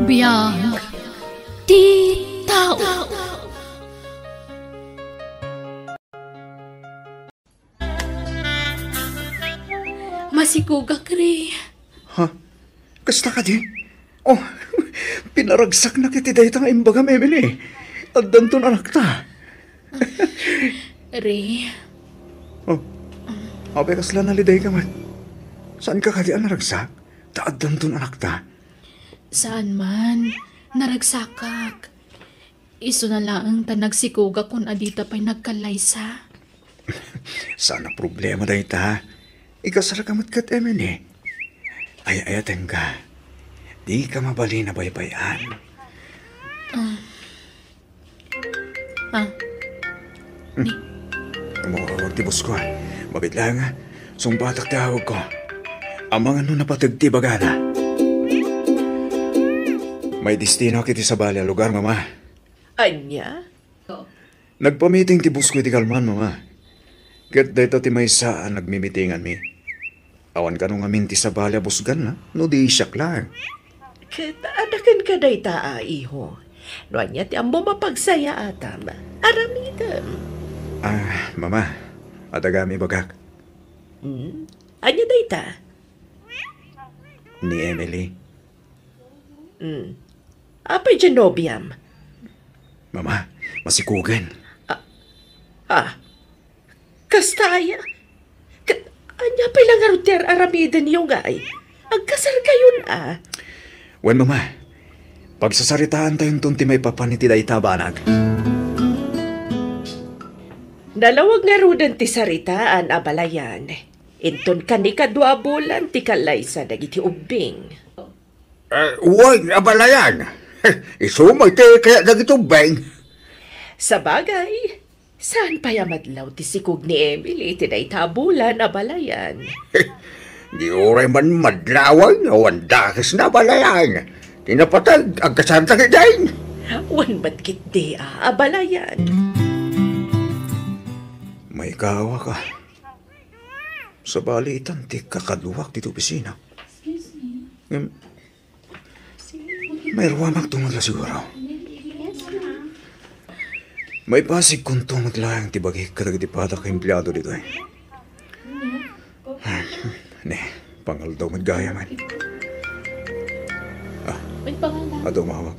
Biyag ti tao. Masigugak re. Ha? Kasta ka di? Oh, pinaragsak na kiti dahi tang imbagam, Emily. At danton anak ta. Re, Oh, abe kasla naliday ka man. Saan ka kadi naragsak? Taad danton anak ta. saan man? Naragsakak. Iso na lang ta nagsigugak kung adita pa'y nagkalaysa. Sana problema dahi ta. Ikasara kamat kat, Emily. Ay-ayatan ka. Di ka mabali na baybayan. Mawawag ti boss ko. Mabit lang ha. Sumbatak tawag ko. Ang mga napatagti bagana. May destino kiti sa bali lugar, mama. Anya? Nagpamiting ti boss ko iti kalman, mama. Kat dito ti may saan nagmimitingan mi. Awan ka nung amin ti sa bali busgan na. No di siyak lang. Ket adakan ka day taa, iho. No anya ti ambo mapagsaya atam. Aramidam. Mama. Adagami bagak. Anya day ta? Ni Emily. Apay genobiam. Mama, masikugan. Kastaya. Anya pa'y lang aruter aramidan yung gay. Agkasar kayon Wen, mama. Pagsasaritaan tayong tunti may papaniti da itabanag. Dalawag nga rudan ti saritaan abalayan. Inton kanikadwa bulan ti kalaysa dagiti ubing. Huwag abalayan. Isumay ti kaya nagitubeng. Sa bagay, saan pa yamadlaw ti sikog ni Emily ti tabulan abalayan? Di oray man madlawan, awan dakis na abalayan. Tinapatag, agkasantang idain. Wan ba't kiti abalayan? May kawa ka. Sa balitan, ti kakaduwak dito opisina. May ruwamag tungod la siguro. May pasig kung tungod lang ti bagi kadagitipada ka empleyado dito eh. Ne, pangal daw magaya man. May pangalan. Mawag.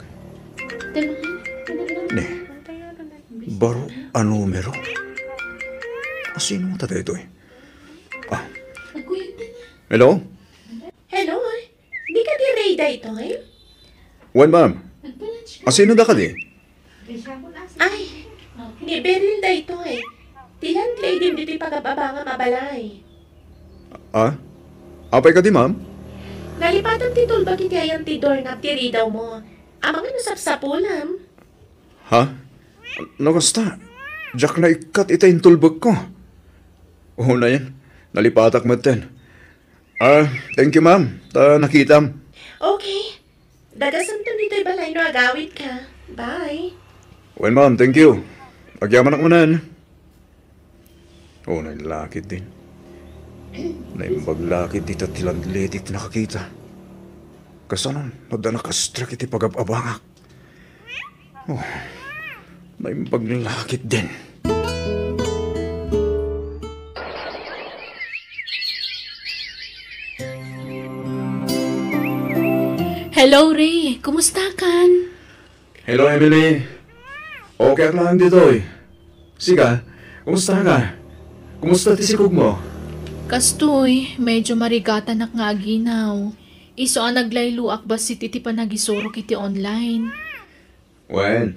Ne, baro numero. Sino mo tatay ito eh? Hello? Hello, di ka di Rayda ito eh? Wan, ma'am. Sino da ka di? Ay, ni Beryl da ito eh. Di landlady hindi pagkababa nga mabalay. Apay ka di, ma'am? Nalipatan ti tulbag iti ayang ti doorknob ti ridaw mo. Amang nasapsapulam. Ha? Nakasta? Jack na ikat ita yung tulbag ko. Oo na yan. Nalipatak mo ten. Thank you, ma'am. Nakitam. Okay. Dagasamtan dito'y balay no agawid ka. Bye. Well, ma'am, thank you. Pagyaman ako na yan. Oo, nailakit din. Naimbaglakit dito tilandletit nakakita. Kasanon, nadanakastrak iti pagababangak. Oh, naimbaglakit din. Hello, Ray. Kumusta kan? Hello, Emily. Okay lang dito eh. Siga, kumusta ka? Kumusta tisikog mo? Kastoy, medyo marigata nak nga ginaw. Iso ang naglayluak ba si titi pa nagisuro kiti online? Wen,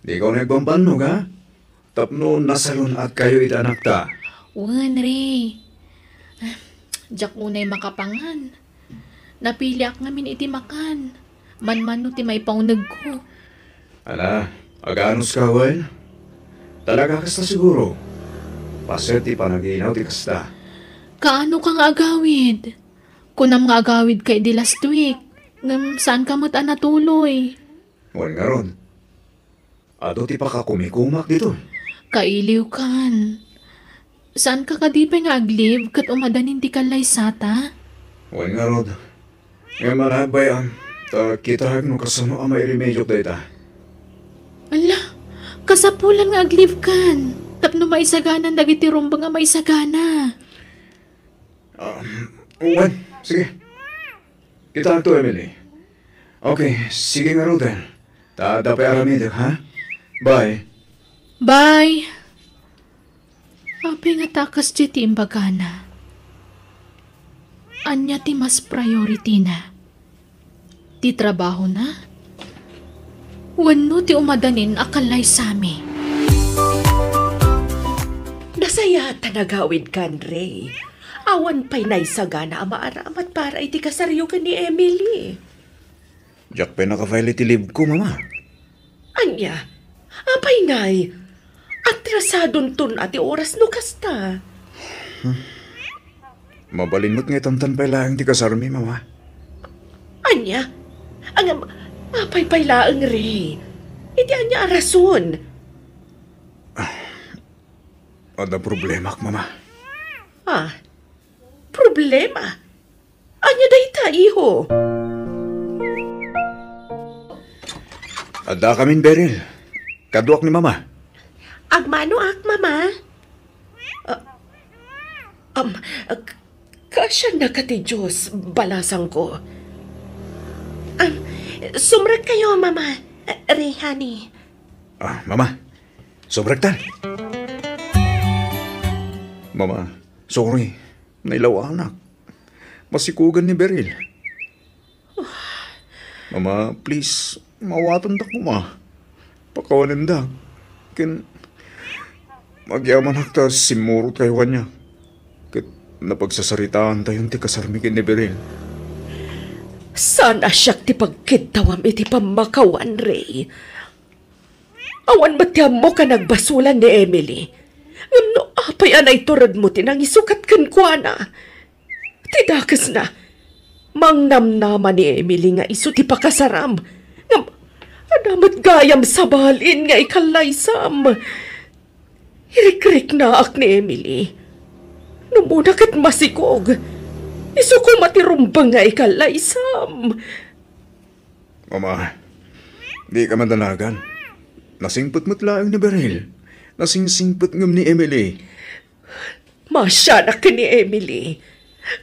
di ko nagbambanog ha? Tapno nasalun at kayo itanak ta. Wan, Ray. Diyak unay makapangan. Napili ak ngamin iti makan. Man-man ti may paunag ko. Ala, aganos ka, Wen? Talaga kasta siguro. Paset ti panaginaw ti kasta. Kaano kang agawid? Kunam nga agawid kay di last week. Saan ka mo't natuloy? Wen nga ron. Ato ti pakakumikumak dito. Kailiw kan. Saan ka kadipay nga agliv kat umadanin ti kalay sata? Wen nga ron. Nga marabay Ta kita no kasano ang may remedyo dayta. Ala, kasapulan nga aglive kan. Tapno maisaganan dagiti rumba nga maisagana. Uwan, sige. Kita to, Emily. Okay, sige nga Roden. Tatapay aramid, ha? Bye. Bye. Abi nga takas ti imbagana. Anya ti mas priority na. Ti trabaho na. Wano ti umadanin akalay sami. Nasaya tanagawid kan, Ray. Awan pa'y naisagana ama aramat para iti kasaryo ka ni Emily. Jack pa naka-file iti leave ko, mama. Anya, apay ngay. Atrasadon tun ati oras no kasta. Mabalinmot nga itamtan pa lang ti kasarmi, mama. Anya, ang apay laang, Ray. Iti anya rason. Ada problema, mama. Problema? Anya dayta, iho? Ada kamin Beryl. Kaduak ni mama. Agmano mama? Kasya na ka ti Diyos, balasang ko. Sumrag kayo, mama. Rehani. Mama. Sobrektan. Mama, sorry. Nailaw anak. Masikugan ni Beryl. Mama, please. Mawatan da ko, ma. Pakawanin da. Magyaman hakta simurot kayo kanya. Kit napagsasaritaan tayong ti kasarmikin ni Beryl. Sana siyak ti pagkitawam iti pamakawan, Ray. Awan matiyam mo ka nagbasulan ni Emily. Ngano apay anay turad mo tinang isukat kan kwa na. Tidakas na. Mangnamnaman ni Emily nga isu ti pakasaram. Adamat gayam sa balin nga ikalaysam. Hirik-rik na ak ni Emily. Numunak at masikog. Isu ko matirumbang nga ikalaysam. Mama, di ka madalagan. Nasingput-mut lang ni Beryl. Nasingsingput ngam ni Emily. Masya na ka ni Emily.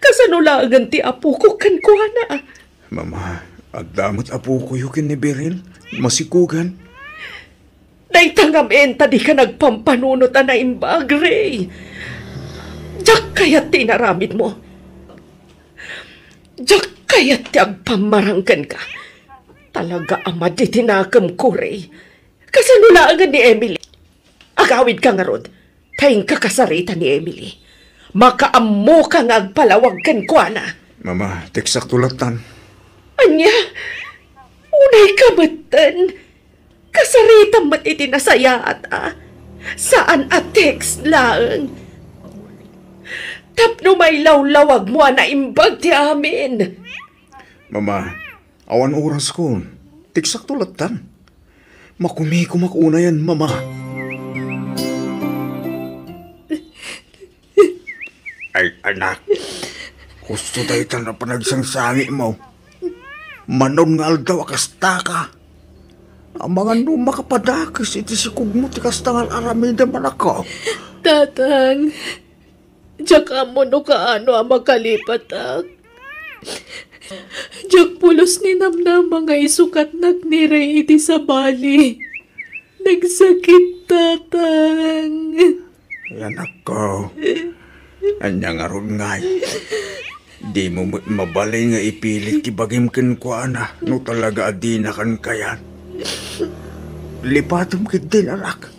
Kasanulagan ti apo ko kan kuha na. Mama, at damot apo ko yukin ni Beryl. Masikugan. Naitangam enta di ka nagpampanunot na imbag, Ray. Diyak kaya't tinaramid mo. Diyak kaya't ti agpamaranggan ka. Talaga ama di tinakam ko, Ray. Kasanulagan ni Emily. Agawid ka nga rod. Kayong kakasarita ni Emily. Makaammo ka nga agpalawag kan kwa na. Mama, teksak tulatan. Anya, unay kamatan. Kasarita mat itinasaya at saan at text lang. Tapno may lawlawag mo na imbag ti amin. Mama, awan oras ko. Teksak tulatan. Makumi ko makuna yan, mama. Ay, anak. Gusto tayo na panagsangsangi mo. Manon nga aldaw akasta ka. Ang mga makapadakis iti si kugmo ti kastangal aramida man ako. Tatang, Diyak mo no kaano ang makalipat ak. Diyak pulos ni namna mga isukat nagniray iti sa bali. Nagsakit, tatang. Yan ako. Anya nga ron ngay. Di mo mabalay nga ipilit kibagim ken ko ana. No talaga adi na kan kayan. Lipatom kit din anak.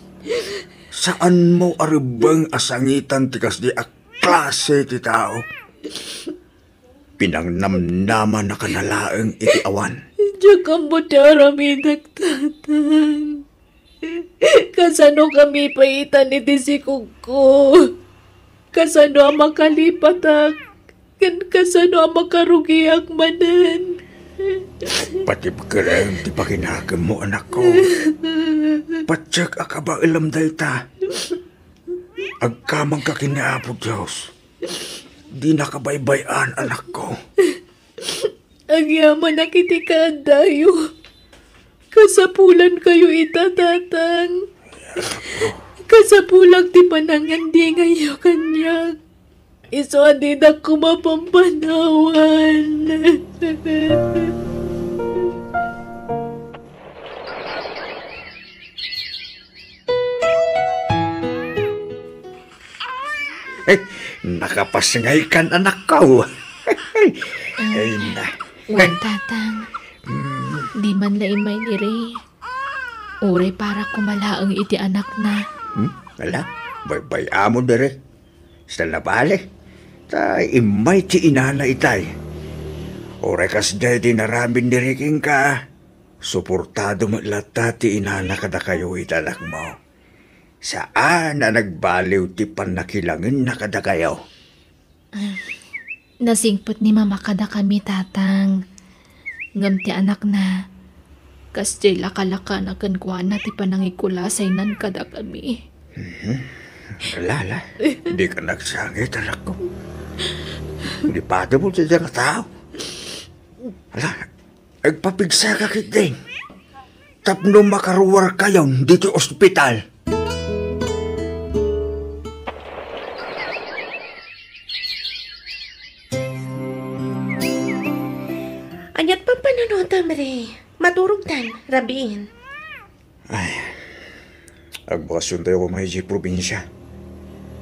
Saan mo aribang asangitan tikas di klase ti tao? Pinangnamnaman na kanalaang iti awan. Diyak ang budaramidak, tatang. Kasano kami paitan iti sikog ko? Kasano ang makalipat ak? Kasano ang makarugiak manan? Pati kereng ti pakinagam mo anak ko. Patsak akaba ilam dayta. Agkamang kakinapo Diyos. Di nakabaybayan anak ko. Agyaman na kiti kaadayo. Kasapulan kayo itatatang. Kasapulang ti panangandi ngayon kanya. Iso adi na kumapampanawan. Nakapasngay kan anak ko. Ay na. Wan tatang. Di man lain may nire. Uray para kumalaang iti anak na. Wala, bay amo dere. Sa labale, ta imay ti inana itay. Oray kas day dinaramin diriking ka. Suportado mo lata ti inana kada kayo itanak mo. Saan na nagbaliw ti panakilangin na kada kayo? Nasingpot ni mama kada kami tatang. Ngam ti anak na. Kas jay lakalaka na kankwana ti panangikulasay nan kada kami. Lala, di ka nagsangit anak ko. Hindi pata mo sa dyan tao. Ala, agpapigsa ka kiting. Tapno makaruwar kayo dito ospital. Anyat pa pananutam, Ray. Maturog tan, rabiin. Ay, agbakasyon tayo kumahiji probinsya.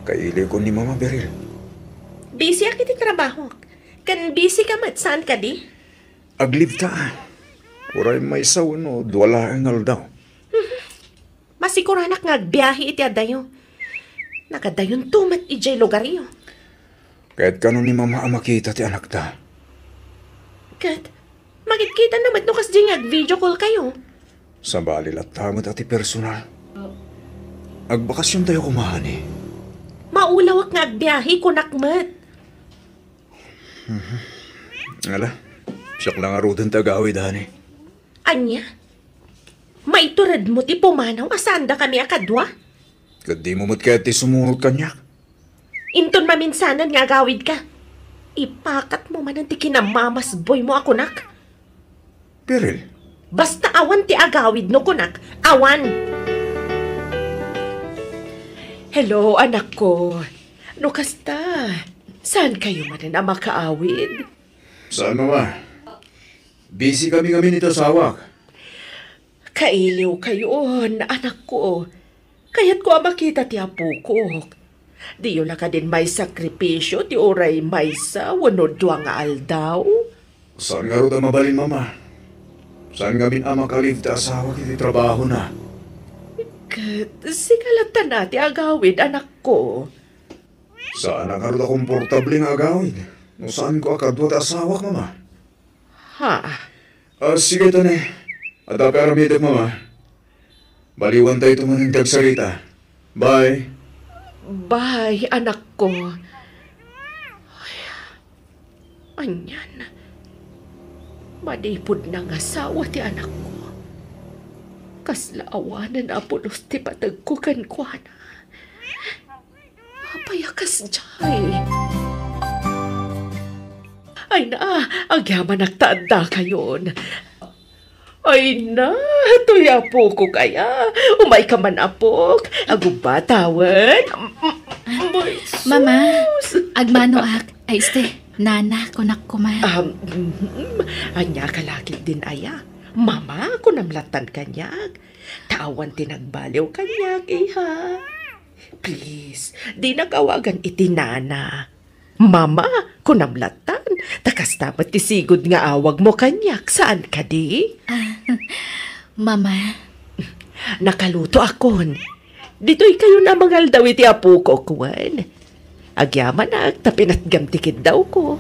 Kaili ko ni Mama Beryl. Busy akiti trabaho. Kan busy ka mat saan ka di? Agliv ta. Uray may sawan o duwala ang aldaw. Masiguranak nga agbiyahe iti adayo. Nakadayon tumat ijay lugaryo. Kahit kanon ni Mama ang makita ti anak ta. Kat, makikita naman no kas di nga video call kayo. Sa balil at tamad ati personal. Agbakasyon tayo kumahani. Maulawak nga agbiyahe kunakmat. Ala, siyak lang arudan tagawid, hani. Anya? Maiturad mo ti pumanaw asanda kami akadwa? Kadi mo mat kaya ti sumunod kanyak. Inton maminsanan nga agawid ka. Ipakat mo man ang ti kinamamas boy mo ako nak. Beryl, Basta awan ti agawid no kunak. Awan! Hello, anak ko. No kasta? Saan kayo man na makaawid? saan Mama? Busy kami nito sa awak. Kailiw kayo, anak ko. Kaya't ko makita ti apo ko. Di yun ka din may sakripisyo, ti oray may sa wanod nga aldaw. Saan nga ro ta mabalin, Mama? Saan nga min ama kalif ta asawa kiti trabaho na? Kat, sikalatan na ti agawid, anak ko. Saan nga ro ta komportable nga agawid? No saan ko akadwa ta asawa, Mama? Ha? Sige to ne. At aparamitag, Mama. Baliwan tayo tumanindag salita. Bye. Bye, anak ko. Ay, anyan. Manipod na nga asawa ti anak ko. Kaslaawanan apulos ti patag ko kankwana. Papayakas jay. Ay na, agyaman nagtaanda kayon. Ay na, tuya po ko kaya. Umay ka man apok. Agubatawan. Mama, agmano ak. Ay este, nana, kunak kuman. Anya kalakit din aya. Mama, kunamlatan kanyag. Tawan tinagbaliw kanyag, iha. Please, di nagawagan iti nana. Mama, kunamlatan. Takas dapat tisigod nga awag mo kanyak. Saan ka di? Mama, Nakaluto akon. Dito'y kayo na mangal daw iti apo ko, kuwan. Agyaman na, tapinatgam tikid daw ko.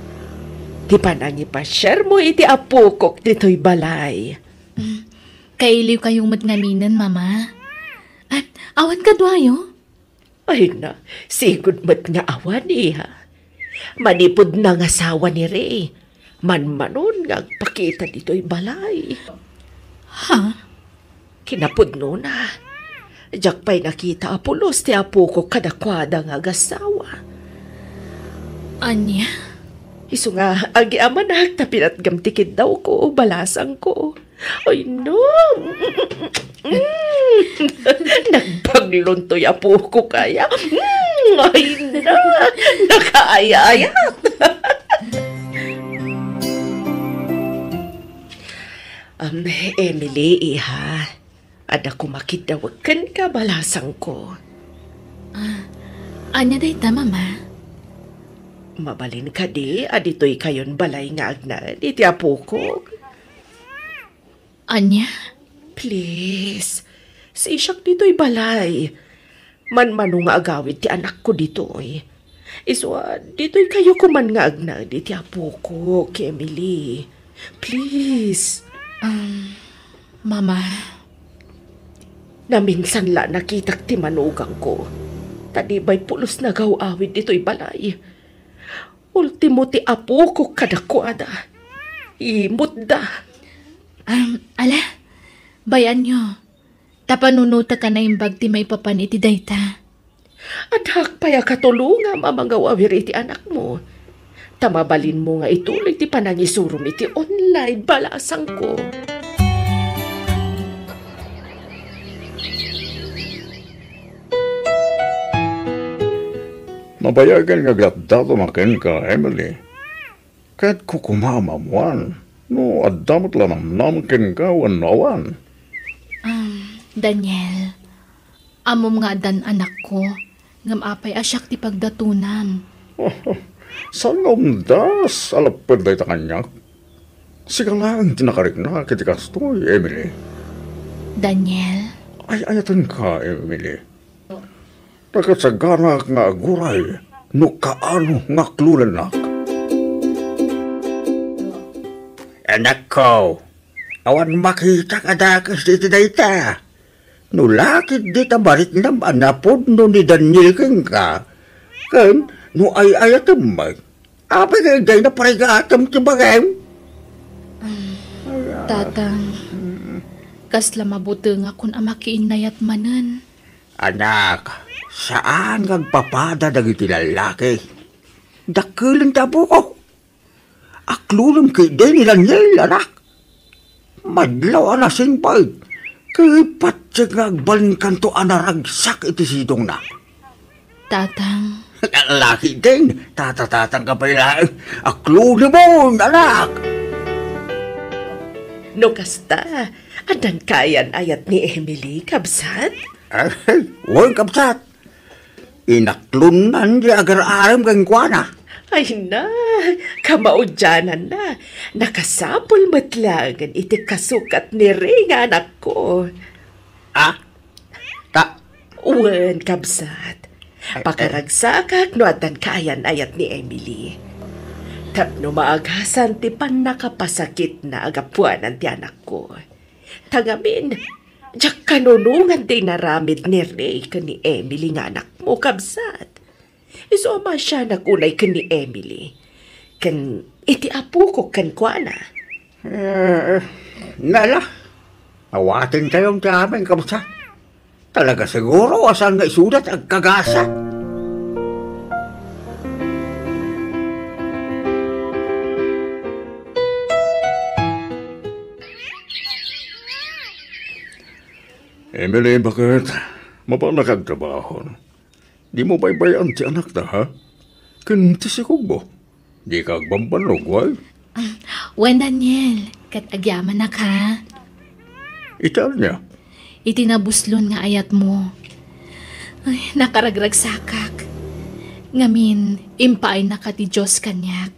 Di pa nang ipashare mo iti apo ko dito'y balay. kailiw kayong matngaminan, Mama. At awan ka duayo? Ay na, sigod mat nga awan iha. Manipod na nga asawa ni Ray. Manmanon nga agpakita dito'y balay. Ha? Kinapod no na. Diyak pa'y nakita apulos ti apo ko kadakwada nga agasawa. Anya? Isu nga, agiaman na, tapinat gamtikid daw ko, balasang ko. Ay, no! Nagpagluntoy apo ko kaya. Ay, na! Nakaaya-ayat! Emily, iha. Ada ko makidawagan ka, balasang ko. Anya day ta, mama? Mabalin ka di, adito'y kayon balay nga agna, iti apo ko. Anya? Please, si Ishak dito'y balay. Man-mano nga agawid ti anak ko dito'y. Iswa, dito'y kayo kuman nga agna, iti apo ko, kay Emily. Please. Mama, Naminsan la nakitak ti manugang ko. Tadibay pulos na gawawid dito'y balay. Ultimo ti apo ko kadakwada. Imot da. ala, bayan nyo. Tapanunuta ka na imbag ti may papan iti dayta. At hakpaya katulunga mamangawawir iti anak mo. Tamabalin mo nga ituloy ti panangisurum iti online balasang ko. Nabayagan nga glatdato makin ka, Emily. Kahit kukumamamuan, no adamot lang namkin ka wanawan. Daniel, amom nga dan anak ko, ngam apay asyak ti pagdatunam. Saan nga umdas, alapad dahi ta kanyak? Siga lang tinakarik na kitikas to, Emily. Daniel, Ay ayatan ka, Emily. Nagkasaganak nga aguray, no kaano nga klulanak. Anak ko, awan makita ka dakas dito dayta. No lakit dita barit nam anapod no ni Daniel keng ka. Kan, no ay ayatam mag. Apa kay day na parigatam ti bagay? tatang, kasla mabuti nga kun amakiinayat manen. Anak, saan nagpapada dagiti lalaki? Dakilang tabo ko. Aklulong kay day ni Daniel, anak. Madlaw anasing pa'y. Kay patsig nagbalingkan to anaragsak iti sidong na. Tatang, Laki din, tatatatang ka pa lang. Aklulong mo, anak. No kasta, adan kayan ayat ni Emily, kabsat? Ay, huwag kapsat. Inaklunan di agar-aram kang kuwana. Ay na, kamaudyanan na. Nakasapol matlagan iti kasukat ni Ring anak ko. Ah? Uwan, kabsat. Pakaragsakak no adan kayan ayat ni Emily. Tapno maagasan ti pan nakapasakit na agapuanan ti anak ko. Tangamin, jak kanunungan ti naramid ni Ray ka ni Emily nga anak mo, kabsat. Isoma siya nagunay ka ni Emily. Kan iti apo ko kan kuana. Nala, awatin tayong ti aming kamusta. Talaga siguro asan nga isudat ang kagasa. Emily, bakit? Mapala kagtrabaho. Di mo baybayan ti anak na, ha? Kintisikog mo. Di ka agbambanog, why? wen Daniel, kat agyaman na ka. Ital niya. Itinabuslon nga ayat mo. Ay, nakaragragsakak. Ngamin, impaay na ka ti Diyos kanyak.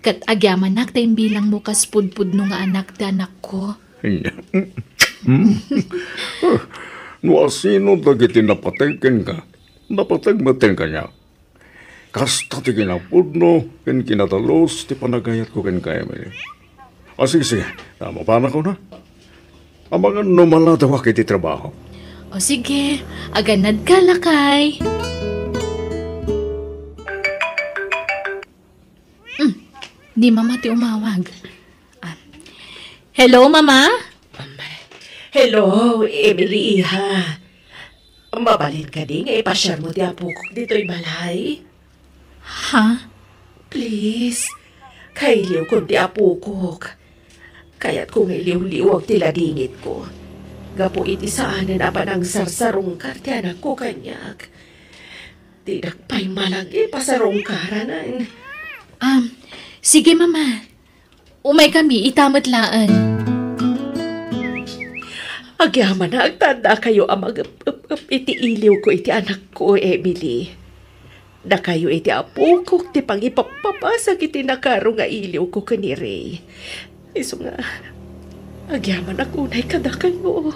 Kat agyaman nak tayong bilang mo kaspudpud no nga anak ti anak ko. No asino dagiti napatagken ka. Napatagmaten ka niya. Kasta ti kinapudno, ken kinatalos, ti panagayat ko ken ka, Emily. Sige. Tama pa na ko na. Amangan numala daw iti trabaho. O sige, aganad ka lakay. Di mama ti umawag. Hello, mama? Hello, Emily, iha. Mabalin ka din, ipasyar mo ti apo ko dito'y balay. Ha? Please, kailiw ko di apukok. Kaya't kung iliw-liwag tila dingit ko. Gapo iti saanan apa ng sarsarong kartiyanak ko kanyak. Tidak pa'y malagi pasarong karanan. Sige mama. Umay kami, itamat laan. Agyaman na agtanda kayo amag iti iliw ko iti anak ko, Emily. Na kayo iti apukok ti pangipapapasag iti nakaro nga iliw ko kani Ray. Iso nga, agyaman ako unay kada kayo.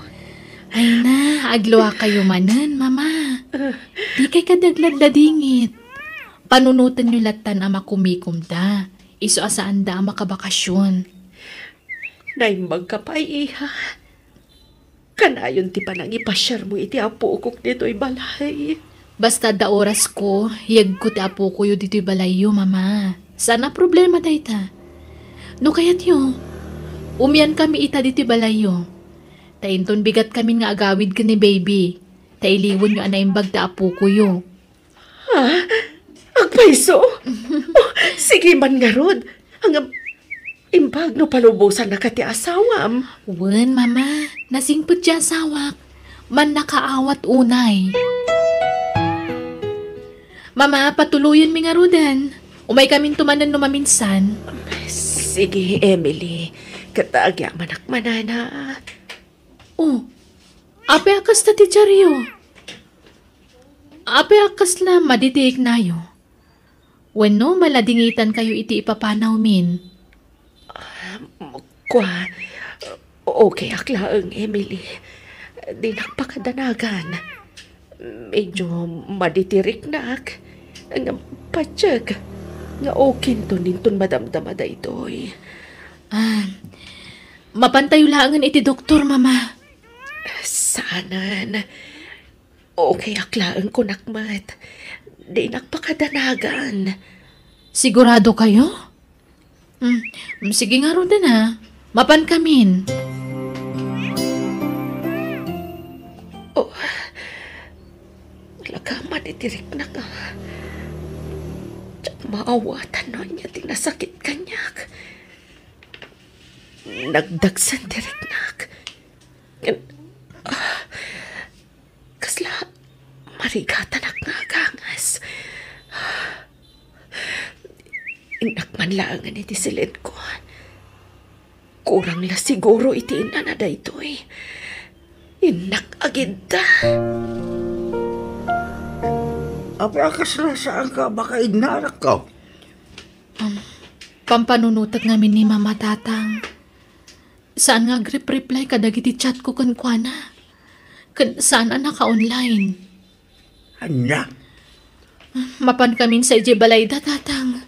Ay na, agluwa kayo manan, mama. Di kay kadaglad na dingit. Panunutan nyo latan ama kumikumda. Iso asaan da ama kabakasyon. Naimbag ka pa, iha. Kanayon ti panang ipasyar mo iti apukok dito'y balay. Basta da oras ko, hiyag ko ti apo ko yu dito'y balayo, mama. Sana problema da ita. No kayat yo, umiyan kami ita dito'y balayo. Tainton bigat kami nga agawid ka ni baby. Tailiwon yu anaimbag da apo ko yu. Ha? Agpaiso? Oh, sige man nga rod. Ang imbag no palubusan na kati asawam. Wen, mama. Nasingput siya sawak. Man nakaawat unay. Mama, patuluyan mi nga rodan. Umay kaming tumanan no maminsan. Sige, Emily. Katagya manak manana. Oh, ape akas na ti Charyo. Ape akas na maditiik na yo. When no maladingitan kayo iti ipapanaw min. Kwa, okay aklaang Emily. Di nakpakadanagan. Medyo maditirik nak. Nga patsag. Nga okay to ninton madamdamada ito'y. Mapantayo langan iti doktor, mama. Sanan. Okay aklaan ko nakmat. Di nakpakadanagan. Sigurado kayo? Sige nga ron din ha. Mapan kamin. Oh, lagaman itirik na ka. Diyak maawatan no niya tinasakit kanyak. Nagdagsan tirik nak. Kasla, marigatan ak nga gangas. Inakman laangan iti silid ko. Kurang la siguro iti inanada ito'y. Inak agid da. Apa akas na saan ka baka ignarak ka? Pampanunutak namin ni mama tatang. Saan nga grip-reply kadagiti chat ko kan kuana? Saan naka-online? Anya? Mapan kamin sa ije balayda tatang.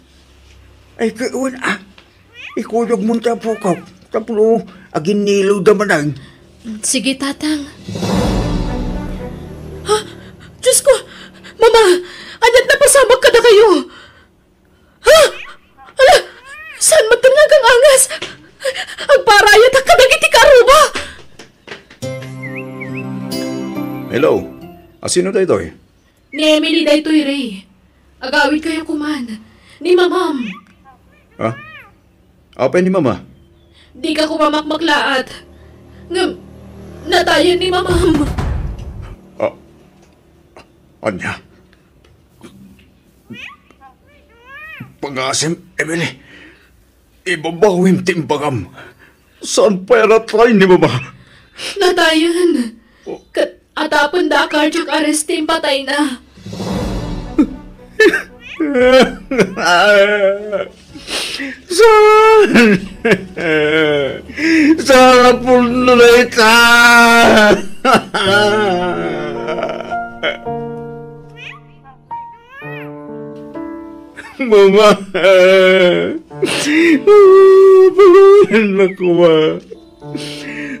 Ay kawan ikulog mo tapo ka. Tapos agin nilaw damanang. Sige tatang. Ha? Diyos ko! Mama! Anyat na pasamag ka na kayo! Ha? Ala! Saan matangag ang angas? Agparayat ang kadagiti karuba! Hello? Sino tayo ito'y? Ni Emily da ito'y Ray. Agawid kayo kuman. Ni mamam. Ha? Apa ni mama? Di ka kumamakmaklaat. Natayan ni mamam. Anya? Pag-asim, Emily. Ibabawim timbagam. Saan pera try ni mama? Natayan. Atapon da cardiac arrest team patay na. Sana puno na ita! Mama! Pagawin na ko ma.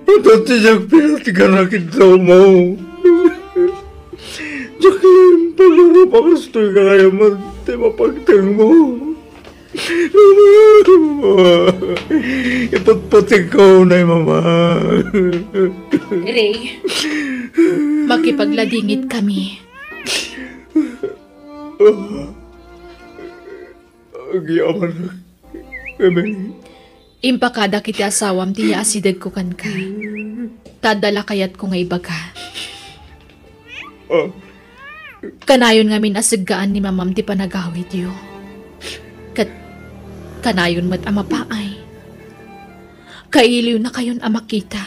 Ito tiyak pinatigan na kita mo. Jacqueline, pagano pa kastoy ka kaya mapagtang mo. Ipatpating ko na mama. Ray, makipagladingit kami. Agyaman na, Emily. Impakada kiti asawam ti asidag ko kan ka. Tadala kayat ko nga ibaga. Kanayon nga minasaggaan ni mamam ti panagawid yo. Kanayon mat amapaay. Kailiw na kayon amakita.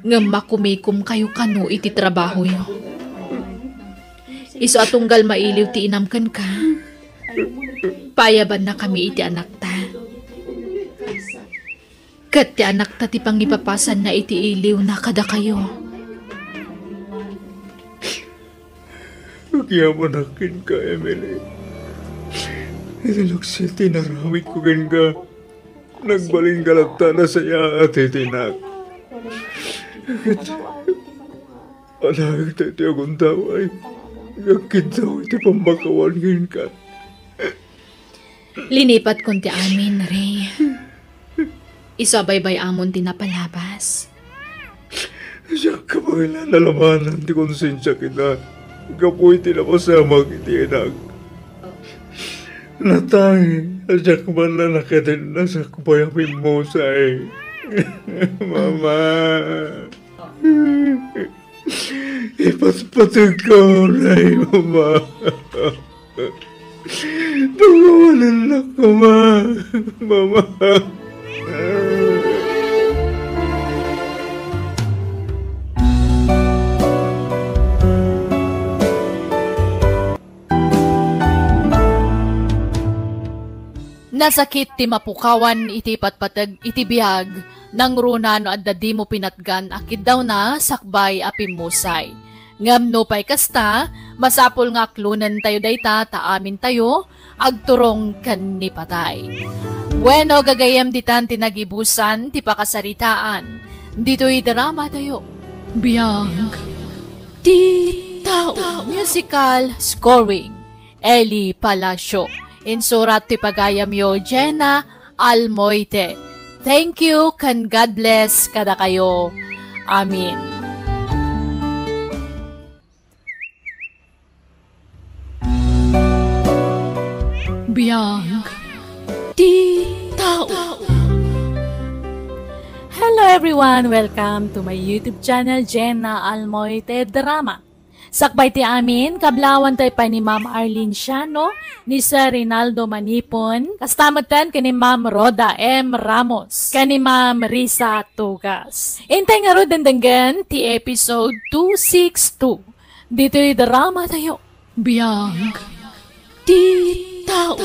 Nga makumikum kayo kano iti trabaho yo. Iso atunggal mailiw ti inamkan ka. Payaban na kami iti anak ta. Kat ti anak ta ti pangipapasan na iti iliw na kada kayo. Nagyamanakin ka, Emily. Itilaksil tinarawit ko gan ka. Nagbaling galagta na saya at itinak. Anak tayo akong taway. Yakit daw iti pambakawan gan ka. Linipat kon ti amin, Ray. Isabaybay amon ti napalabas. Siya kapaila nalamanan ti konsensya kita. Kapoy tinapasamag iti enak. Natay, siya kaman na nakatin na sa kupayapin mo sa Mama. Ipatpatag ko, Ray, Mama. Pagawalan na ko, Mama. Nasakit ti mapukawan iti patpatag iti biyag nang runa no adda di mo pinatgan akid daw na sakbay apimusay. Ngam no pay kasta, masapol nga klunan tayo dayta ta amin tayo, agturong kan ni patay. Bueno gagayam ditan tinagibusan ti pakasaritaan. Dito'y drama tayo. Biyag ti tao. Musical scoring. Eli Palacio. Insurat ti pagayam yo Jenna Almoite. Thank you, kan God bless kada kayo. Amin. Biyag ti tao. Hello everyone! Welcome to my YouTube channel, Jenna Almoite Drama. Sakbay ti amin, kablawan tayo pa ni Ma'am Arlene Siano, ni Sir Rinaldo Manipon, kastamatan ka ni Ma'am Roda M. Ramos, ka ni Ma'am Risa Tugas. Intay nga ro dandanggan ti episode 262. Dito'y drama tayo. Biyag ti tao.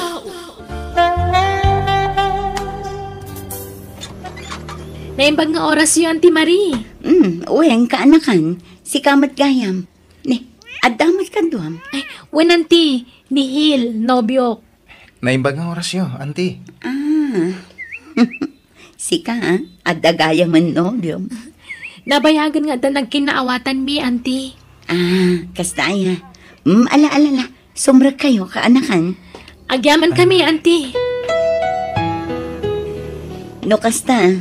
Naimbag nga oras yun, Auntie Marie. Uweng kaanakan, si Kamat Gayam. Ni, adamat ka doon. Ay, Auntie, ni Hil, nobyo. Naimbag nga oras yun, Auntie. Sika, adagaya man nobyo. Nabayagan nga da nagkinaawatan mi, Auntie. Kastaya. Ala, sumrag kayo, kaanakan. Agyaman kami, Auntie. No kasta,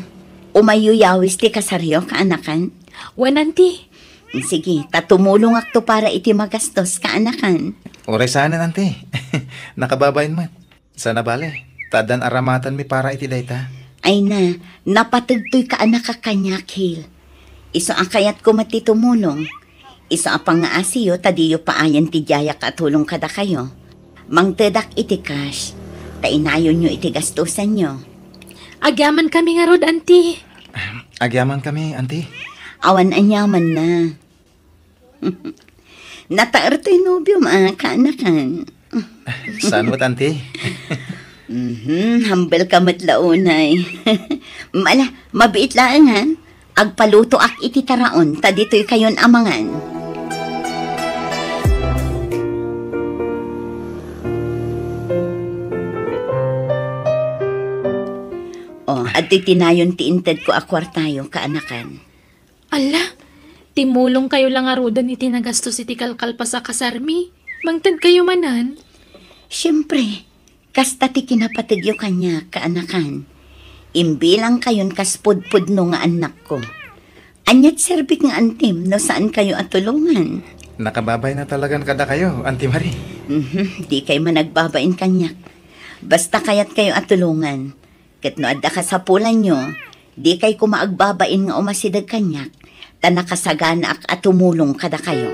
umayuyawis ti kasaryo, kaanakan. Auntie. Sige, tatumulong akto para iti magastos, kaanakan. Oray sana, Auntie. Nakababayin mo. Sana bale. Tadan aramatan mi para iti dayta. Ay na, napatagtoy kaanak ka kanya, Hil. Iso akayat ko matitumulong. Iso apang nga asiyo, tadiyo paayan ti jaya katulong kada kayo. Mangtedak iti cash, tainayon nyo iti gastusan nyo. Agyaman kami nga rod, Auntie. Agyaman kami, Auntie. Awan anyaman na. Nataar to'y nobyo, kaanakan. Saan mo't, Auntie? Hambal ka matlaunay. Mabiit lang, ha? Agpaluto ak iti taraon, tadito'y kayon amangan. At tinayon ti inted ko akwartayo, kaanakan. Ala, timulong kayo lang arudan iti nagastos iti kalkal pa sa kasarmi. Mangtad kayo manan. Siyempre, kasta ti kinapatigyo kanya, kaanakan. Imbilang kayon kaspudpud no nga anak ko. Anyat serbik nga antim no saan kayo atulungan. Nakababay na talagang kada kayo, Auntie Marie. Di kayo managbabain kanyak. Basta kayat kayo at tulungan. Kat no adda ka sa pulan nyo, di kay kumaagbabain nga umasidag kanyak, ta nakasagana at tumulong kada kayo.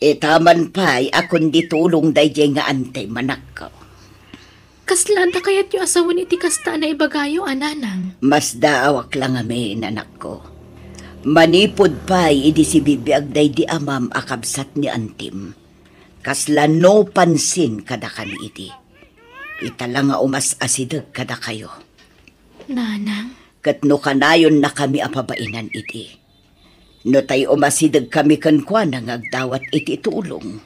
Taman pa'y akon di tulong dayjay nga antay manak ko. Kaslan ta kayat yung asawan iti kasta na ibagayo, ananang. Mas daawak lang amin, anak ko. Manipod pa'y idi si bibiyag day di amam akabsat ni antim. Kaslan no pansin kada kami iti. Itala nga umas asidag kada kayo. Nanang? Kat no kanayon na kami apabainan iti. No tayo umasidag kami kankwa na ngagdawat iti tulong.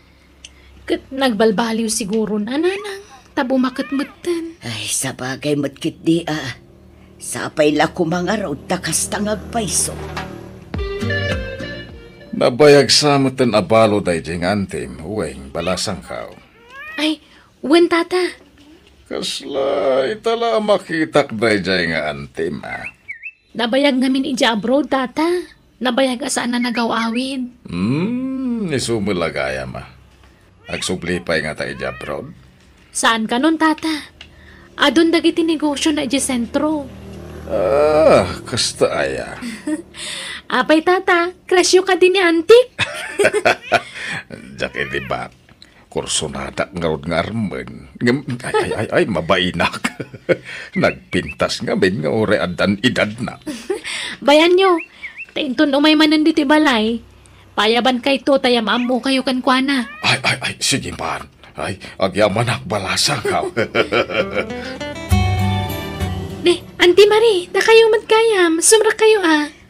Kat nagbalbaliw siguro na, nanang. Tabo makatmutan. Ay, sabagay matkit di Sapay la kumangaraw takas tangag paiso. Nabayag sa mutan abalo day jing antim, uweng balasang kao. Ay, wen tata. Kasla, itala makitak day jay nga antim, Nabayag ngamin ija abroad, tata. Nabayag asaan na nagawawin. Nisumulagaya ma. Agsuplipay nga tayo ija abroad. Saan ka nun, tata? Adon dagiti negosyo na ija sentro. Kasta aya. Apay, tata. Krasyo ka din ni antik. Diyak edi ba? Kursunada ngarod nga armen. Ay, mabainak. Nagpintas nga ben nga ore adan edad na. Bayan nyo, tainton umay manan diti balay. Payaban kay to, tayam amo kayo kankwana. Ay, sige man. Ay, agyaman balasa ka. Auntie Marie, na kayo magkayam. Sumra kayo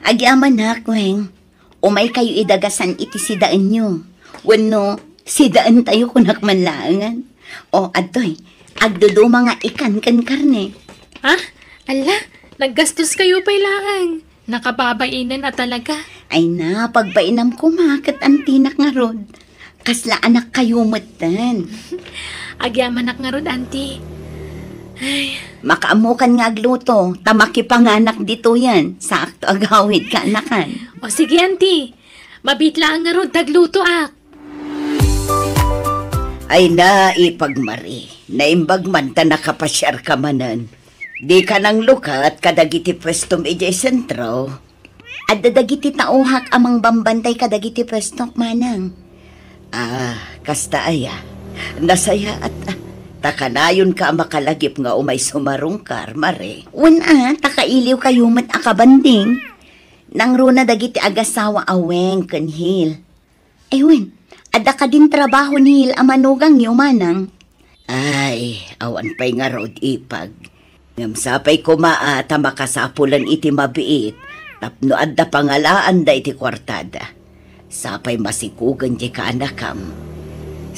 Agyaman na, Kweng. Umay kayo idagasan iti sidaan nyo. Wano, sidaan tayo kunak manlaangan. O, adoy, agdudo mga ikan kan karne. Ha? Ala, naggastos kayo pailaang. Nakababainan na talaga. Ay na, pagbainam kumakat ang tinak nga rod. Kasla anak kayo matan. Agyaman nga rod, auntie. Ay, makaamukan nga agluto, tamaki panganak dito yan. Sakto agawid ka anakan. O sige, auntie. Mabitla nga rod, tagluto Ay na, ipagmari. Naimbag man ta nakapasyar ka manan. Di ka nang lukat kadagiti pwestom ijay sentro. At dadagiti tauhak amang bambantay kadagiti pwestok manang. Kasta aya. Nasaya at takanayon ka makalagip nga umay sumarungkar, mare. Takailiw kayo mat akabanding. Nang runa dagiti agasawa aweng kanhil. Wen, ada ka din trabaho ni Hil amanugang yumanang. Ay, awan pa'y nga rod ipag. Ngamsapay kumaata makasapulan iti mabiit. Tapno adda pangalaan da iti kwartada. Sapay masikugan di ka anakam.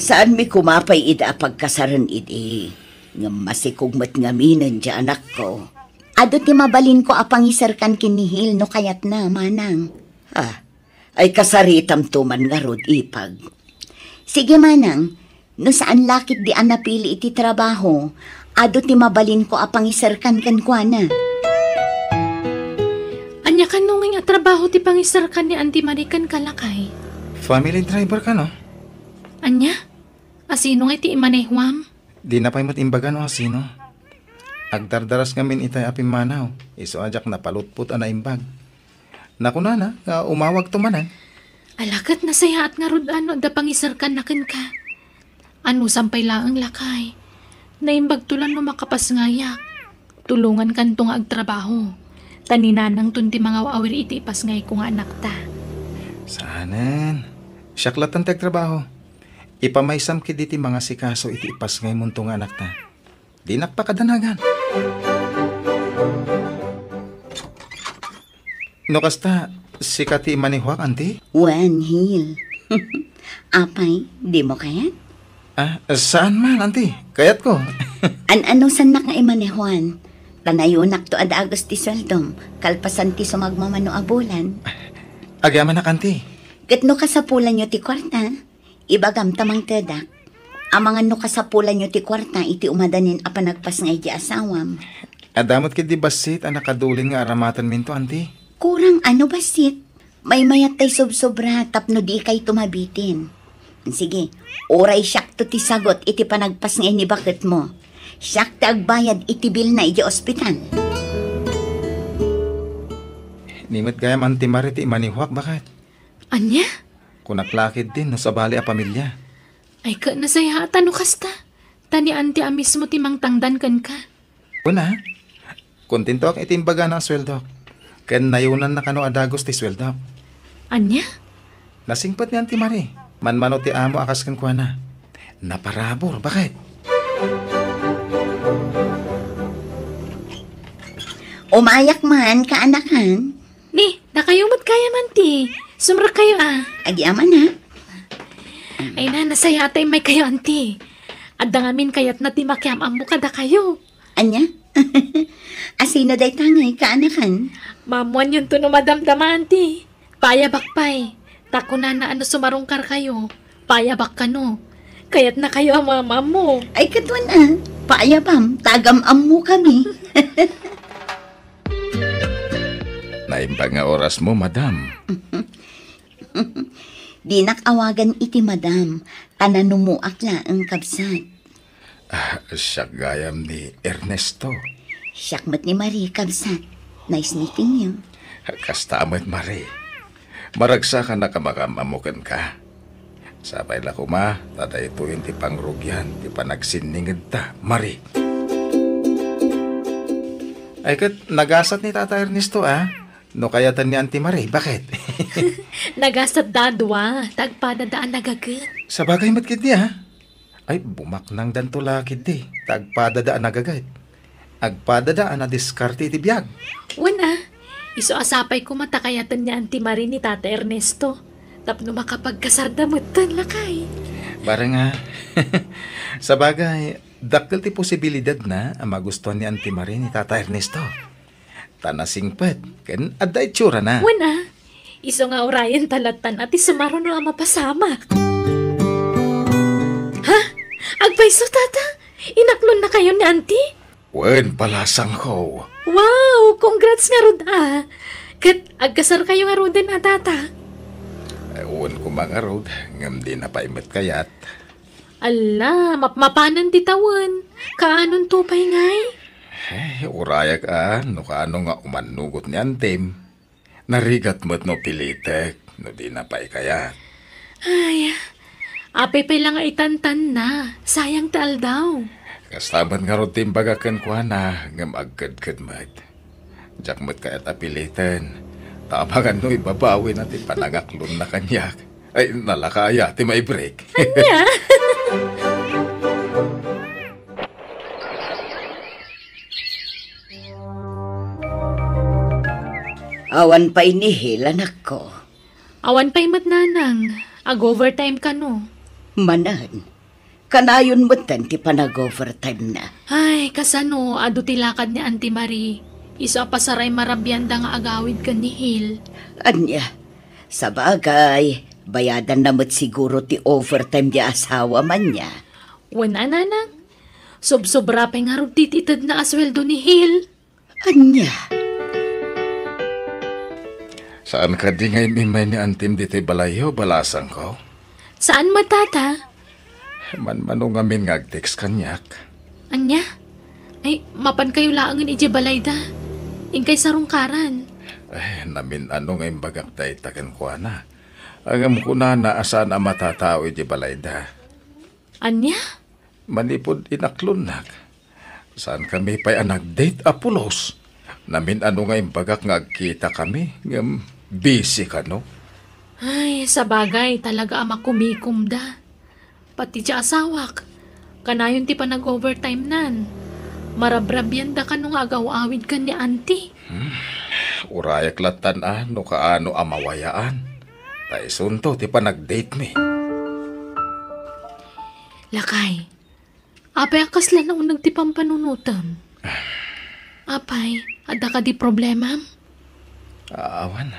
Saan mi kumapay ida pagkasaran iti? Ngam masikugmat ngaminan di anak ko. Ado ti mabalin ko apangisarkan kinihil no kayat na manang. Ay kasaritam tuman nga rod ipag. Sige manang, no saan lakit di anapili iti trabaho, ado ti mabalin ko apangisarkan kankwana. Anya ka nunging at trabaho ti pangisarkan ni Auntie Marie kan kalakay. Family driver ka, no? Anya? Asino nga iti imanehwam? Di na pa'y matimbagan o asino. Agdardaras ngamin itay apimanaw. Iso ajak na palutput na imbag. Nakunana, umawag tumanan. Alakat na sayaat nga rod da pangisarkan na ka. Ano sampay lang ang lakay. Naimbag tulan no makapas ngayak. Tulungan kanto nga agtrabaho. Taninanang tunti mga waawir iti ipas ngay ko nga anak ta. Saanan. Siyaklatan tag trabaho. Ipamaysam kiditi mga sikaso iti ipas ngay munto nga anak ta. Di nakpakadanagan. No kasta, sikati manihwak, auntie? Wan, Hil. Apay, di mo kayat? Saan man, auntie? Kayat ko. Ano sanak nga imanehwan? Tanayunak to ada agos ti sweldom, kalpasan ti sumagmamano abulan. Agyaman na, auntie. Gatno kasapulan nyo ti kwarta, ibagam tamang tedak. Amangan no kasapulan nyo ti kwarta, iti umadanin a panagpas nga iti asawam. Adamot kiti basit, nakadulin nga aramatan minto, auntie. Kurang ano basit? May mayat tay sobra tapno di kay tumabitin. Sige, oray siyak to ti sagot iti panagpas nga ni bakit mo. Siyak ta agbayad iti bil na iti ospital. Nimit gayam Auntie Marie ti manihuak bakit? Anya? Kunaklakid din no sa bali a pamilya. Ay ka nasaya no kasta. Tani anti a mismo ti mangtangdan kan ka. Una, kontinto ak itimbaga ng sweldo. Ken nayunan na kano adagos ti sweldo. Anya? Nasingpat ni Auntie Marie. Manmano ti amo akas kan kuha na. Naparabor, bakit? Umayak man, kaanakan. Ni, nakayumot kaya man ti. Sumra kayo Agyaman ha. Ay na, nasaya atay may kayo anti. Adda ngamin kayat na ti makiamam mo kada kayo. Anya? Asino day tangay, kaanakan? Mamuan yun to no madamdama anti. Payabak pay. Tako na ano sumarungkar kayo. Payabak ka no. Kayat na kayo ang mama mo. Ay katwan paayabam, tagam-am mo kami. Naimbang nga oras mo, madam. Di nakawagan iti madam, tananumuak la ang kabsat. Siya gayam ni Ernesto. Siyakmat ni Marie kabsat. Nice meeting you. Kastamat, Marie. Maragsa ka na kamakamamukan ka. Sabay la kuma, tada ito yung ti pangrugyan, ti panagsiningid ta, Marie. Ay kat, nagasat ni Tata Ernesto No kayatan ni Auntie Marie, bakit? Nagasat dadwa. Tagpadadaan nagagit. Sa bagay matkid niya, Ay, bumaknang dantulakid di. Tagpadadaan nagagayt. Agpadadaan na diskarte iti biyag. Wana, iso asapay ko matakayatan niya Auntie Marie ni Tata Ernesto. Tapno makapagkasardamutan lakay. Barang nga, sa bagay, dakil ti posibilidad na ang magustuhan ni Auntie Marie ni Tata Ernesto. Tanasingpet, ken adda itsura na. Wana, iso nga orayan talatan at isumaro no ang mapasama. Ha? Agpaiso tata? Inaklon na kayo ni Auntie? Wen palasang ko. Wow, congrats nga rod Kat agkasar kayo nga rod din tata. Wen ko mga rod, ngam di na paimet kayat. Ala, mapanan ti tawan. Kaanon tupay ngay? Urayak no kaano nga umanugot ni Antem. Narigat mo't no pilitek, no di na pay kayat. Ay, apay pay lang nga itantan na. Sayang tal daw. Kastaban nga ron timbagakan ko na, ngam agkad-kad mat. Diyak mo't kayat apilitan. Tamagan no ibabawi natin panangaklon na kanyak. Ay, nalakaya, ti may break. Anya? Awan pa inihil, anak ko. Awan pa'y matnanang. Ag-overtime ka no. Manan, kanayon mo ti panag-overtime na. Ay, kasano, ado tilakad ni Auntie Marie. Iso pasaray marabyanda nga agawid ka ni Hil. Anya, sa bagay, bayadan namot siguro ti overtime di asawa man niya. Wana nanang. Sob-sobra pa'y nga rin tititad na asweldo ni Hil. Anya, Saan ka di ngay mimay ni Antim dito'y balayo, balasang ko? Saan matata? Man-manong amin ngag-text kanyak. Anya? Ay, mapan kayo laangan ije balayda. Ingkay sarungkaran. Namin ano ngayong bagak tayo takan ko na. Agam ko na asan ang matatao ije balayda. Anya? Manipod inaklon. Saan kami pa'y nag-date apulos? Namin ano ngayong bagak ngagkita kami. Ngam busy ka no? Ay, sa bagay talaga ama kumikum da. Pati siya asawak. Kanayon ti pa nag-overtime nan. Marabrabyan da ka nung agaw-awid ka ni Auntie. Urayak latan no kaano amawayaan. Taisunto ti pa nag-date mi. Lakay, apay akas lang na unang ti pampanunutam. Apay, ada ka di problema? Awan.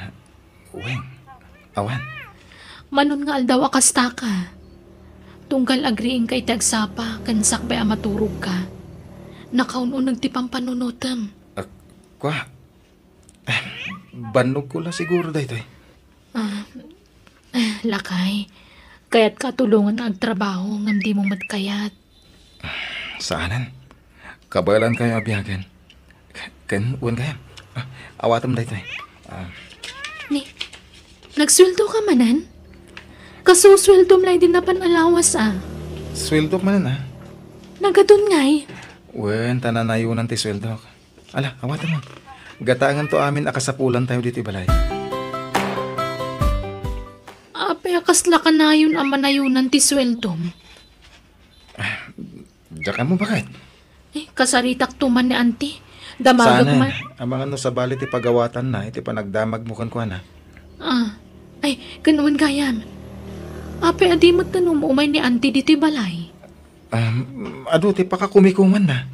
Uwing. Awan. Manon nga aldaw akasta ka. Tunggal agriing kay tagsapa, kansak bay amaturog ka. Nakaununag ti pampanunutam. Kwa, banog ko lang siguro dahito Lakay, Kaya't katulungan ang trabaho ngam di mo matkayat. Saanan? Kabalan kayo abiyagan. Kan, uwan kayo. Awatam dahito eh. Ni, nagsweldo ka manan? Kasusweldo mlay din na panalawas Sweldo man na. Nagadun ngay. Wen, tananayunan ti sweldo. Ala, awatam mo. Gatangan to amin akasapulan tayo dito balay. Apay akasla ka na yun ang manayunan ti sweldo. Diyan mo bakit? Kasaritak tuman ni auntie. Damagag Sana, man. ang mga no sa bali ti pagawatan na, iti panagdamag mo kan na. Ay, ganuan gayam. Apay adi mo tanong umay ni auntie dito balay. Ado ti pakakumikuman na.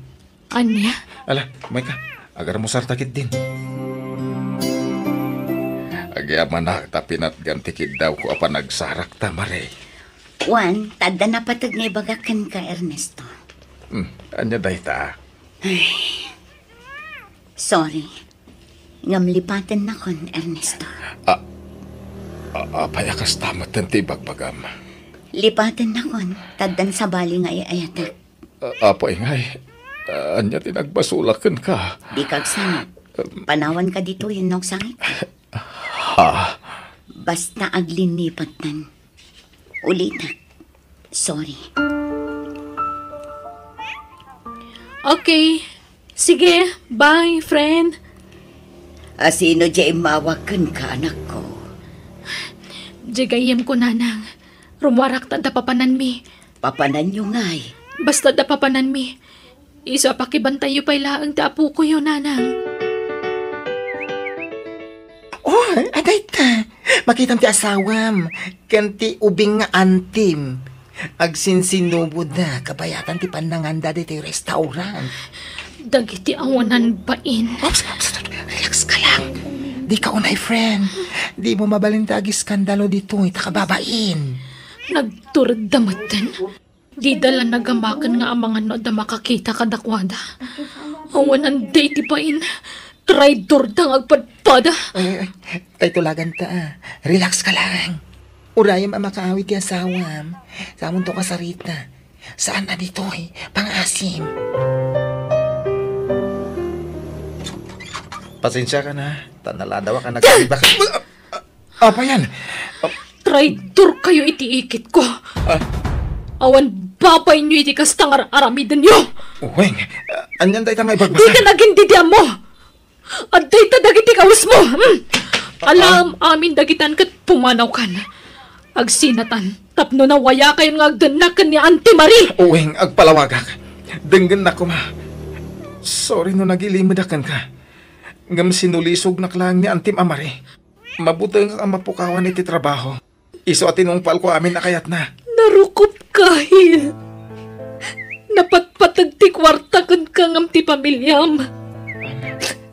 Anya? Ala, may ka. Agar mo sartakit din. Agyaman na, tapinat gantikid daw ko apa nagsarak tamare. Juan, tada na patag na ibagakan ka, Ernesto. Anya dahi ta. Sorry. Ngamlipatan na kon, Ernesto. Payakas tamat ng tibagbagam. Lipatan na kon, tadan sa bali nga iayatak. Apo ingay, anya tinagbasulakan ka. Di kag sangit. Panawan ka dito yun nung sangit. Ha? Basta aglinipatan. Ulitak. Sorry. Okay. Sige, bye, friend. Sino dyan mawakan ka, anak ko? Jigayem ko nanang. Rumwarak ta papanan mi. Papanan nyo nga'y. Basta da papanan mi. Isa pakibantay yu pa'y laang tapu ko yun, nanang. Oh, aday ta. Makitam ti asawam. Kanti ubing nga antim. Agsinsinubod na. Kabayatan ti pananganda di ti restaurant. Dagiti awanan bain. Relax ka lang. Di ka unay, friend. Di mo mabalintagi skandalo dito. Itakababain. Nagturad damatan. Di dala nagamakan nga ang mga no da makakita kadakwada. Awanan day ti bain. Traidor dang agpadpada. Ay, tulagan ta. Relax ka lang. Urayam ang makaawit ti asawam. Samon to kasarita. Saan na dito Pang-asim. Pasensya ka na. Tanaladawa ka nagkaliba ka. Apa yan? Traidor kayo itiikit ko. Awan babay nyo iti kastang aramidan nyo. Uweng, anyan dahi ta may Di bagbasa. ka nagindidiyan mo. At day ta dagiti kawas mo. Alam amin dagitan kat pumanaw kan. Agsinatan. Tapno na waya kayo nga agdanakan ni Auntie Marie. Uweng, agpalawagak. Denggan na ko ma. Sorry no nagilimadakan ka. Ngam sinulisog na klang ni Auntie Amari. Mabutang ang mapukawan iti trabaho. Iso atin mong palko amin na kayat na. Narukop kahil. Napatpatag ti kwarta kan kangam ti pamilyam.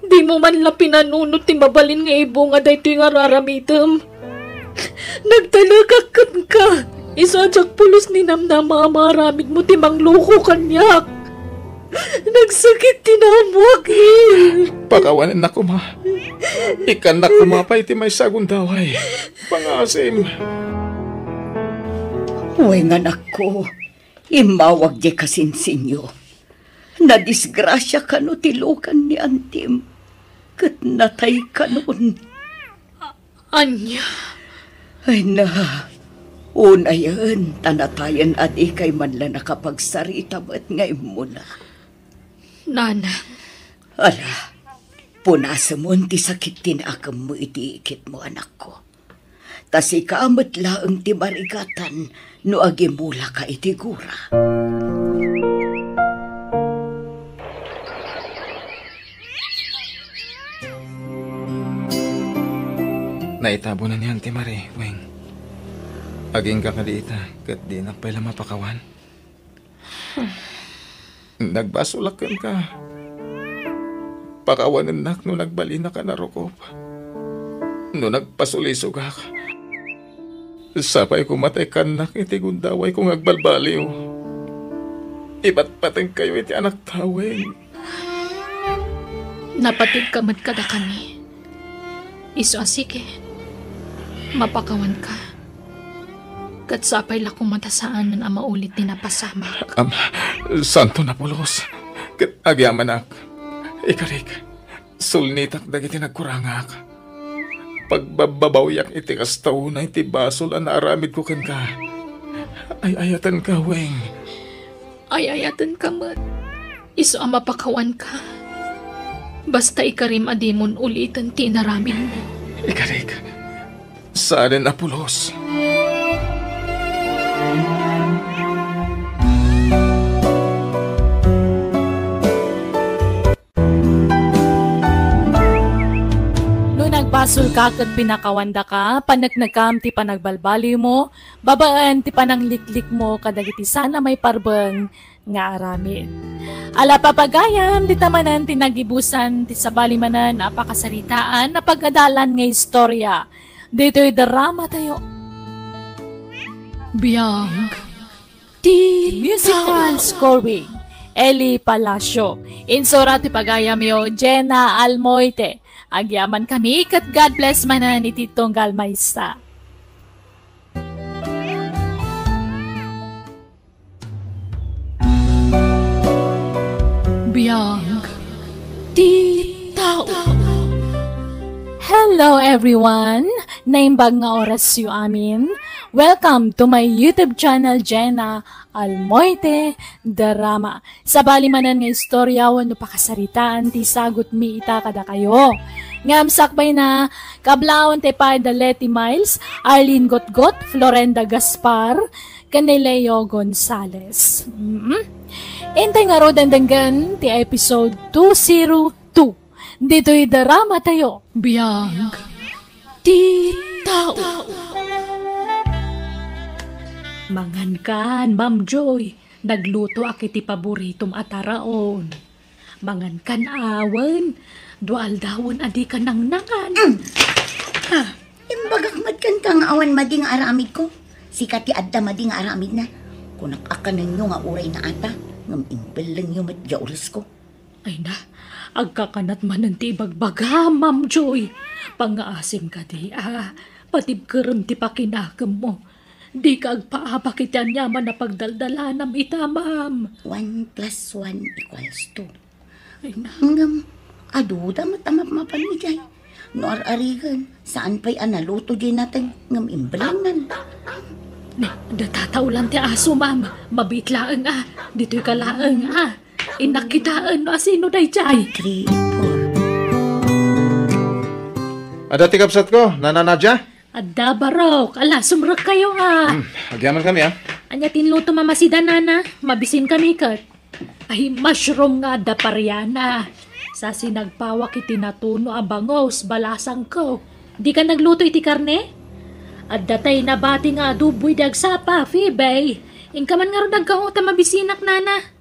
Di mo man la pinanunot ti mabalin nga ibo nga dahito yung araramitam. Nagtalaga ka. Isadyak pulos ni namnama maramid mo ti mangluko kanyak. Nagsakit tinamwag Pakawanan na ko ma. Ikan na kumapay ti may sagundaway. Pangasim. Uy, anak ko. Imawag di kasinsinyo. Nadisgrasya ka no tilukan ni Antim. Kat natay ka noon. Anya. Ay na, una yan, tanatayan at ikay man lang nakapagsarita ba't ngayon mo na. Nana. Ala, punasa mo ti sakit tinakam mo itiikit mo anak ko. Tas ikaamat laang ti barigatan no agimula ka itigura. Naitabo na ni Auntie Marie, Weng. Aging ka kadiita, kat di na pala mapakawan. Nagbasulakan ka. Pakawanan nak no nagbali na ka na rokop. No nagpasulisog ka. Sapay kumatay ka nak iti gundaway kung agbalbaliw. Iba't pateng kayo iti anak taweng. Napatid ka kada kami. Iso asike. Mapakawan ka. Kat sapay la kumatasaan ng ama ulit ni napasamak. Santo na pulos. Kat agyaman ak. Ikarik, sulnitak dagiti nagkurangak. Pagbabawyak iti kastaw na iti basol ang naaramid ko kan ka. Ay ayatan ka, Weng. Ay ayatan ka, mat. Iso ang mapakawan ka. Basta ikarim adimon ulitan tinaramin mo. Ikarik, saan na pulos? Basol ka kat pinakawanda ka, panagnagkam ti panagbalbali mo, babaan ti panangliklik mo kadagiti sana may parbeng nga aramid. Ala papagayam, di tamanan ti nagibusan ti sabalimanan apakasaritaan na pagadalan nga istorya. Dito'y drama tayo. Biyang. Musical scoring. Eli Palacio. Insura ti pagayam yo, Jenna Almoite. Agyaman kami kat God bless manan ni Titong Galmaysa. Biyang. Titaw. Hello everyone! Naimbag nga oras yu amin. Welcome to my YouTube channel, Jenna Almoite Drama. Sa balimanan nga istorya, wano pakasaritaan, ti sagot mi ita kada kayo. Ngam sakbay na, kablaon te pa Daleti Miles, Arlene Gotgot, Florenda Gaspar, Caneleo Gonzales. Intay nga ro dandanggan ti episode 202. Dito'y drama tayo. Biyang. Titaw. Mangan kan, Ma'am Joy. Nagluto akiti paboritom ataraon. Mangan kan awan. Dual dawon adi ka nang nangan. Imbagak kan kang awan mading aramid ko. Sikat ti adda mading aramid na. Kunak akanan nyo nga uray na ata. Ngam imbel lang yung matya oras ko. Ay na, agkakanat man ng tibagbaga, Ma'am Joy. Pangaasim ka di, patib kerem ti pakinakam mo. Di ka agpaabak ityan yaman na pagdaldalanam ita, Ma'am. 1 + 1 = 2. Ay na. Hanggang, aduda matamap mapanijay. No ar-arigan, saan pa'y analuto di natin ngam imbalangan. Datataulan ti aso, Ma'am. Mabitlaang dito'y kalaang Inakitaan no asino day chay. 3, 4. Ada ti kapsat ko, Nana Nadja? Adda barok. Ala, sumrek kayo Agyaman kami Anya tinluto mamasida nana. Mabisin kami kat. Ay, mushroom nga da paryana. Sa sinagpawak iti natuno abangos, balasang ko. Di ka nagluto iti karne? Adda tay nabati nga aduboy dagsapa, Phoebe. Ingkaman nga ron nagkaota mabisinak nana.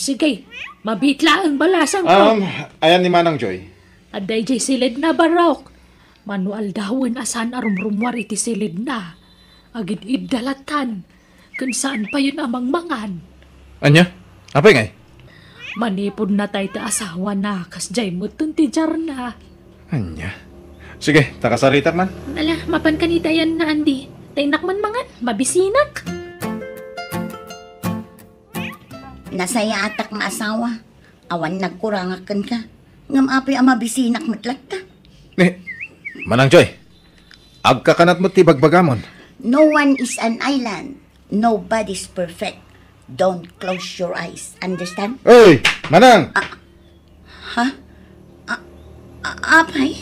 Sige, mabitla ang balasang ko. Ayan ni Manang Joy. Aday jay silid na barok. Manual dawon asan arumrumwar iti silid na. Agid ibdalatan. Kung saan pa yun amang mangan. Anya? Apay ngay? Manipod na tayo ti asawa na. Kas jay mo ti jar na. Anya? Sige, takasaritak man. Ala, mapan kanita yan na andi. Tainak man mangan, mabisinak. Nasaya atak nga asawa. Awan nagkurangakan ka. Ngam apay ang mabisinak matlat ka. Manang Joy, agkakanat mo ti bagbagamon. No one is an island. Nobody's perfect. Don't close your eyes. Understand? Hey, Manang! Apay?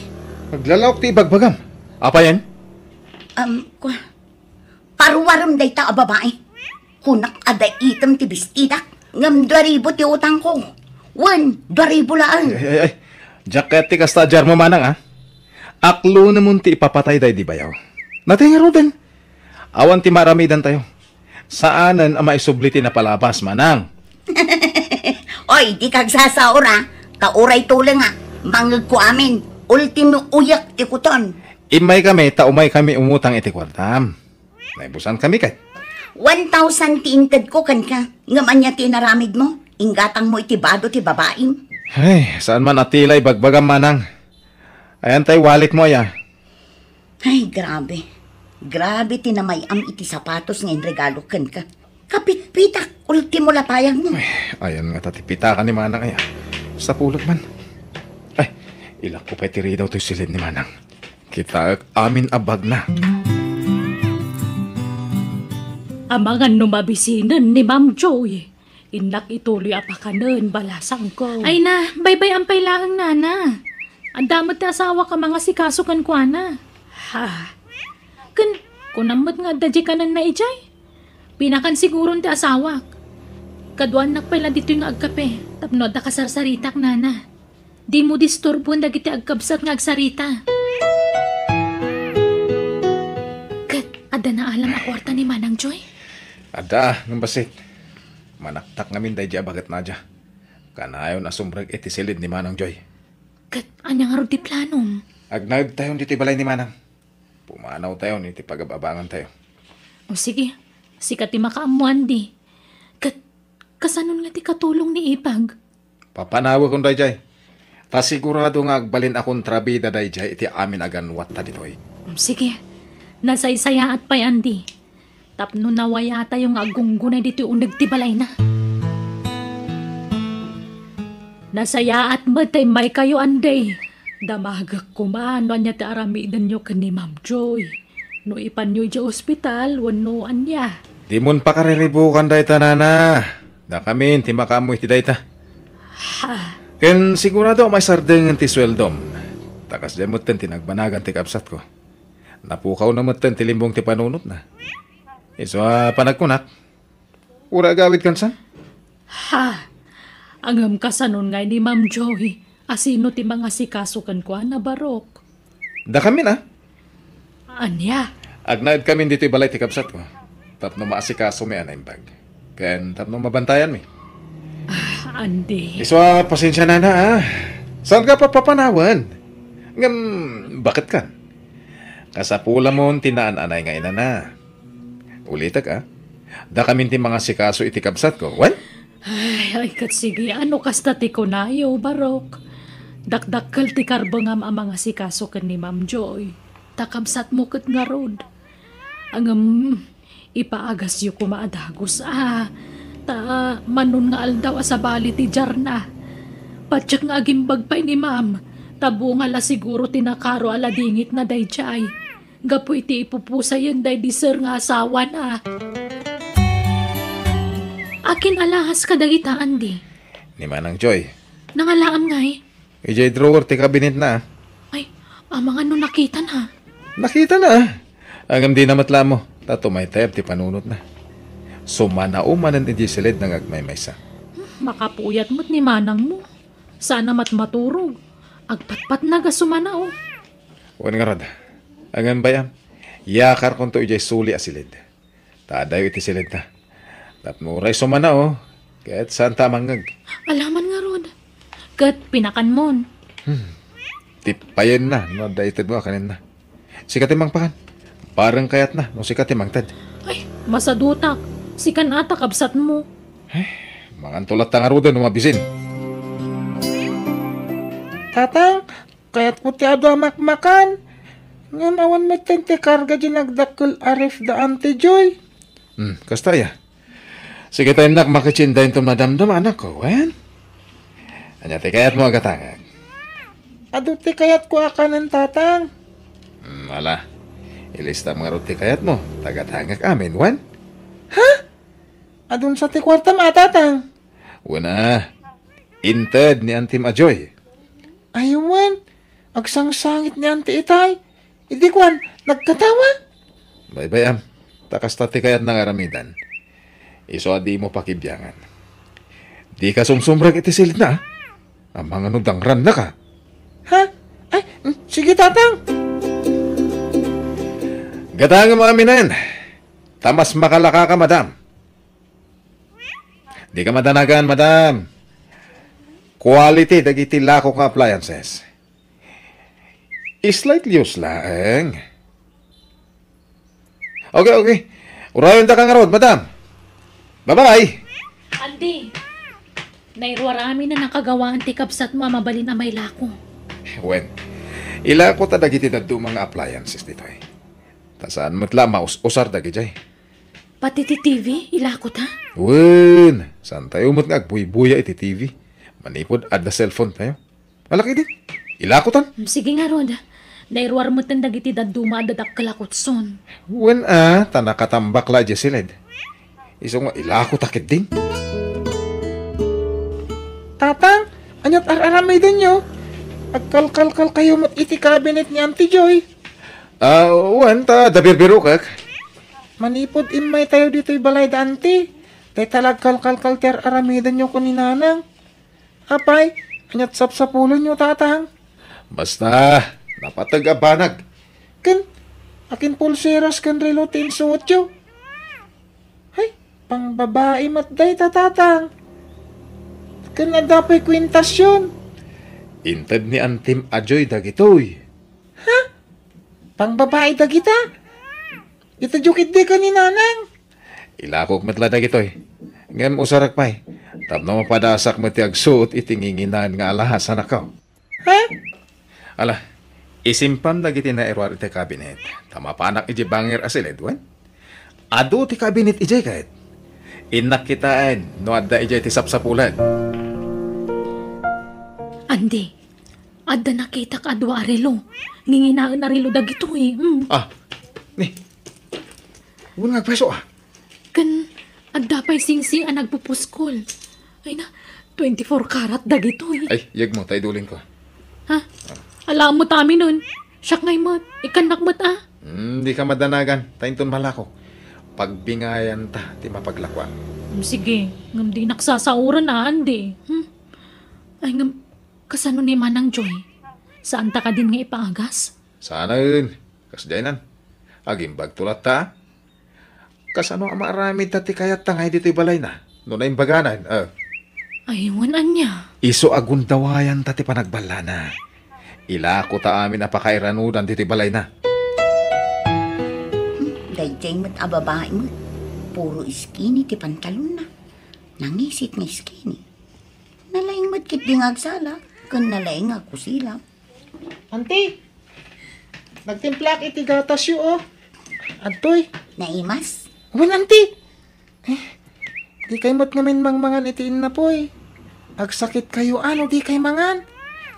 Maglalawak ti bagbagam. Apa yan? Parwaram day ta a babae. Kunak aday item ti bistidak. Ngam 2,000 ti utang ko. 2,000 laan. Ay. Jacket ti kastadyar mo, Manang Aklo naman ti ipapatay day di bayaw. Natingaro din. Awan ti maramidan tayo. Saanan ang maisubliti na palabas, Manang? Oy, di kagsasaor Kauray tulang Mangag ko amin. Ultimo uyak ti kuton. Imay kami, taumay kami umutang iti kwartam. Naibusan kami kay. 1,000 ti inted ko kan ka. Ngam anya ti naramid mo. Ingatang mo iti bado ti babaeng. Ay, saan man atilay bagbagam, Manang? Ayan tayo wallet mo, Ay, grabe. Grabe tinamayam iti sapatos ngayon regalo kan ka. Kapit-pitak, ultimo lapayang mo. Ayan nga tatipita ka ni Manang ay. Sa pulot man. Ay, ilang ko pa tiri daw to silid ni Manang. Kita amin abag na. Amangan numabisinan ni Ma'am Joy. Inak ituloy apakanan balasang ko. Ay na, bye-bye ang pailaang nana. Ang damot na asawa ka mga sikasukan kwa na. Ha, Kunamot nga dadya ka na ijay. Pinakan siguro ti asawak. Kaduan nakpaila dito yung agkape. Tapno da kasarsaritak nana. Di mo disturbon dagiti agkabsat nga agsarita. Kat, ada na alam a kwarta ni Manang Joy? Ada, ng basit. Manaktak ngamin dahi di abagat na dya. Kanayon na sumbrag iti silid ni Manang Joy. Kat, anyang arod di planom. Agnayod tayo dito balay ni Manang. Pumanaw tayo niti pagababangan tayo. O sige, sikat ti makaamuan di. Kat, kasanon nga ti katulong ni Ipag? Papanawa kong dayjay. Ta sigurado nga agbalin akong trabida dayjay iti amin agan watta ditoy. Sige, nasaysaya at payan di. Tapno nawaya tayong agunggunay dito unag ti balay na. Nasaya at matay may kayo anday. Damagak kumano niya ti aramidan nyo ka ni Ma'am Joy. No ipan nyo di ospital, wanoan niya. Di mon pa kariribukan dayta nana. Da kami ti makamoy ti dayta. Ha, Ken sigurado may sardeng ti sweldom. Takas di moten ti nagbanagan ti kapsat ko. Napukaw na moten ti limbong ti panunot na. Iso panagkunak. Ura gawid kan sa? ha. Angam kasanon nga ni Ma'am Joy. Asino ti mga sikasukan ko na barok. Da kami na. Anya, Agnaid kami dito balay ti kapsat ko. Tapno maasikaso mi anay bag. Ken tapno mabantayan mi. andi. Iso pasensya na na Saan ka pa papanawan? Ngam, bakit ka? Kasapula mo tinaan anay nga ina na. Ulitak Da kami ti mga sikaso iti kapsat ko. Well? Ay, kat sige, ano kasta ti ko na yo, barok. Dakdakkel ti karbangam ang mga sikaso kan ni Ma'am Joy. Takabsat mo kat nga rod. Angam, ipaagas yu kumaadagos ta manon nga aldaw sa bali ti Jarna. Patsak nga agimbag pa ni Ma'am. Tabo nga la siguro tinakaro aladingit na dayjay. Gapo iti ipupusa yan day di sir nga asawa na. akin alahas ka dagitaan di. Ni Manang Joy. Nangalaam ngay. EJ drawer ti kabinet na. Ay, amang ano nakita na. Nakita na. Agam di na matla mo. Tato may tayab ti panunot na. Sumanaumanan iti silid ng agmaymaysa. Makapuyat mo't ni Manang mo. Sana maturog. Agpatpat na gasumana o. Wan nga rod. Agam bayam. Yakar kon to EJ suli asilid. Tadayo iti silid na. Tapno ray sumana Kahit saan tamanggag. Alaman nga rod. Kat pinakan mon. Tipayan na. No, daitid mo kanin na. Sikatimang pakan. Parang kayat na. No, sikatimang tad. Ay, masadutak. Sikan ata kabsat mo. Mga tulat nga ruda numabisin. Tatang, kaya't ko ti ado makmakan. Ngam awan mo ti karga di nagdakkel arif da Auntie Joy. Kasta ya. Sige tayo nak makichindayin itong nadamdam anak ko, wen? Anya ti kayat mo agatangag. Ado ti kayat ko akanan tatang. Wala. Ilista mga ruti kayat mo. Tagatangag amin, wen? Adun sa ti kwarta matatang. Una. Inted ni Antim Ajoy. Aywan, agsangsangit ni Auntie Itay. Hindi kwan, nagkatawa. Baybayam. Takas tati kayat ng aramidan. Iso di mo pakibyangan. Di ka sumsumrag iti silid na. Ang mga nudangran na ka. Ha? Ay, sige tatang. Gatang mga minan. Tamas makalaka ka, madam. Di ka madanagan, madam. Quality dagiti lako ka appliances. Slightly uslang. Okay. Urayon ta ka nga rod, madam. Bye-bye. Andi, nairwarami na nakagawaan ti kapsat mo mabalin na may lako. Wen, ila ko ta dagiti dadto mga appliances dito. Tasaan mo't lama usar dagi jay. Pati ti TV, ilakot ha? Wen, saan tayo mo't nga agbuy-buya iti TV? Manipod at the cellphone tayo. Malaki di. Ilakotan. Sige nga, Roda. Nairwar mo tandag iti daduma dadak kalakot son. Wen tanakatambak la dya silid. Isong nga ilakot akit din. Tatang, anyat araramay din nyo. Agkalkalkal kayo mat iti cabinet ni Auntie Joy. Wen, dabirbiro kak. Manipod imay tayo dito'y balay da Auntie. Tay talagkalkalkal ti aramidan nyo kuninanang. Apay, anyat sapsapulon nyo tatang. Basta, napatag-abanag. Akin pulseras kan relo tinsuot yo. Ay, pang babae matday tatatang. Kan adapay kwintas yun. Inted ni Antim Ajoy dagitoy. Pang babae da kita. Ito jukit di ka ni nanang. Ilakok matla dagitoy. Ngem usarak pay. Tapno mapadasak mati agsuot itinginginan nga alahas sa nakaw. Ha? Ala, isimpam dagiti na erwar iti kabinet. Tama pa anak iji banger asilid, wen? Ado ti kabinet iji kahit. Inak kitaan, no adda iji ti sapsapulan. Andi, adda nakita ka adwa arelo. Ninginaan arelo dagito eh. Ni. Huwag nga preso Kan, adda pa'y singsing ang nagpupuskol. Ay na, 24 karat dagito eh. Ay, yag mo, tayo dulin ko. Ha? Alam mo tami nun. Siyak ngay mat, ikanak mat Di ka madanagan, tainton malako. Pagbingayan ta, ti mapaglakwa. Sige, ngam di naksasauran na, andi. Ay ngam, kasano ni Manang Joy? Saan ta ka din nga ipaagas? Sana yun, kasdayanan. Agimbag tulat ta. Kasano ang maramid tati kayat tangay dito'y balay na. No na imbaganan, Aywan anya. Iso agundawayan tati panagbalana. Ilako ta amin napakairanudan dito'y balay na. Dayjay mo't ababae mo. Puro skinny ti pantalon na. Nangisit nga skinny. Nalaing mo't kit di ngagsala. Kun nalaing nga kusila. Auntie, nagtimplak iti gatas yo oh. Adtoy. Naimas? Wen Auntie. Di kay mo't ngamin mangmangan itiin na po eh. Agsakit kayo ano di kay mangan.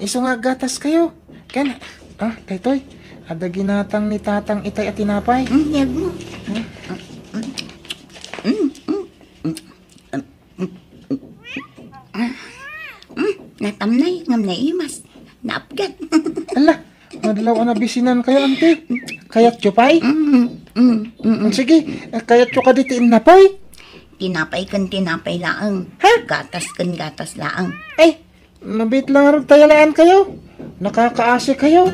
Iso nga gatas kayo. Ken, kaytoy. Ada ginatang ni tatang itay at tinapay. Yag mo. Natamnay, ngam naimas. Naapgat. Ala, madlaw na bisinan kayo, Auntie. Kayat yo pay? Sige, kayat yo ka ditiin na pay. Tinapay kan tinapay laang. Gatas kan gatas laang. Ay, nabit lang rin tayalaan kayo. Nakakaasi kayo.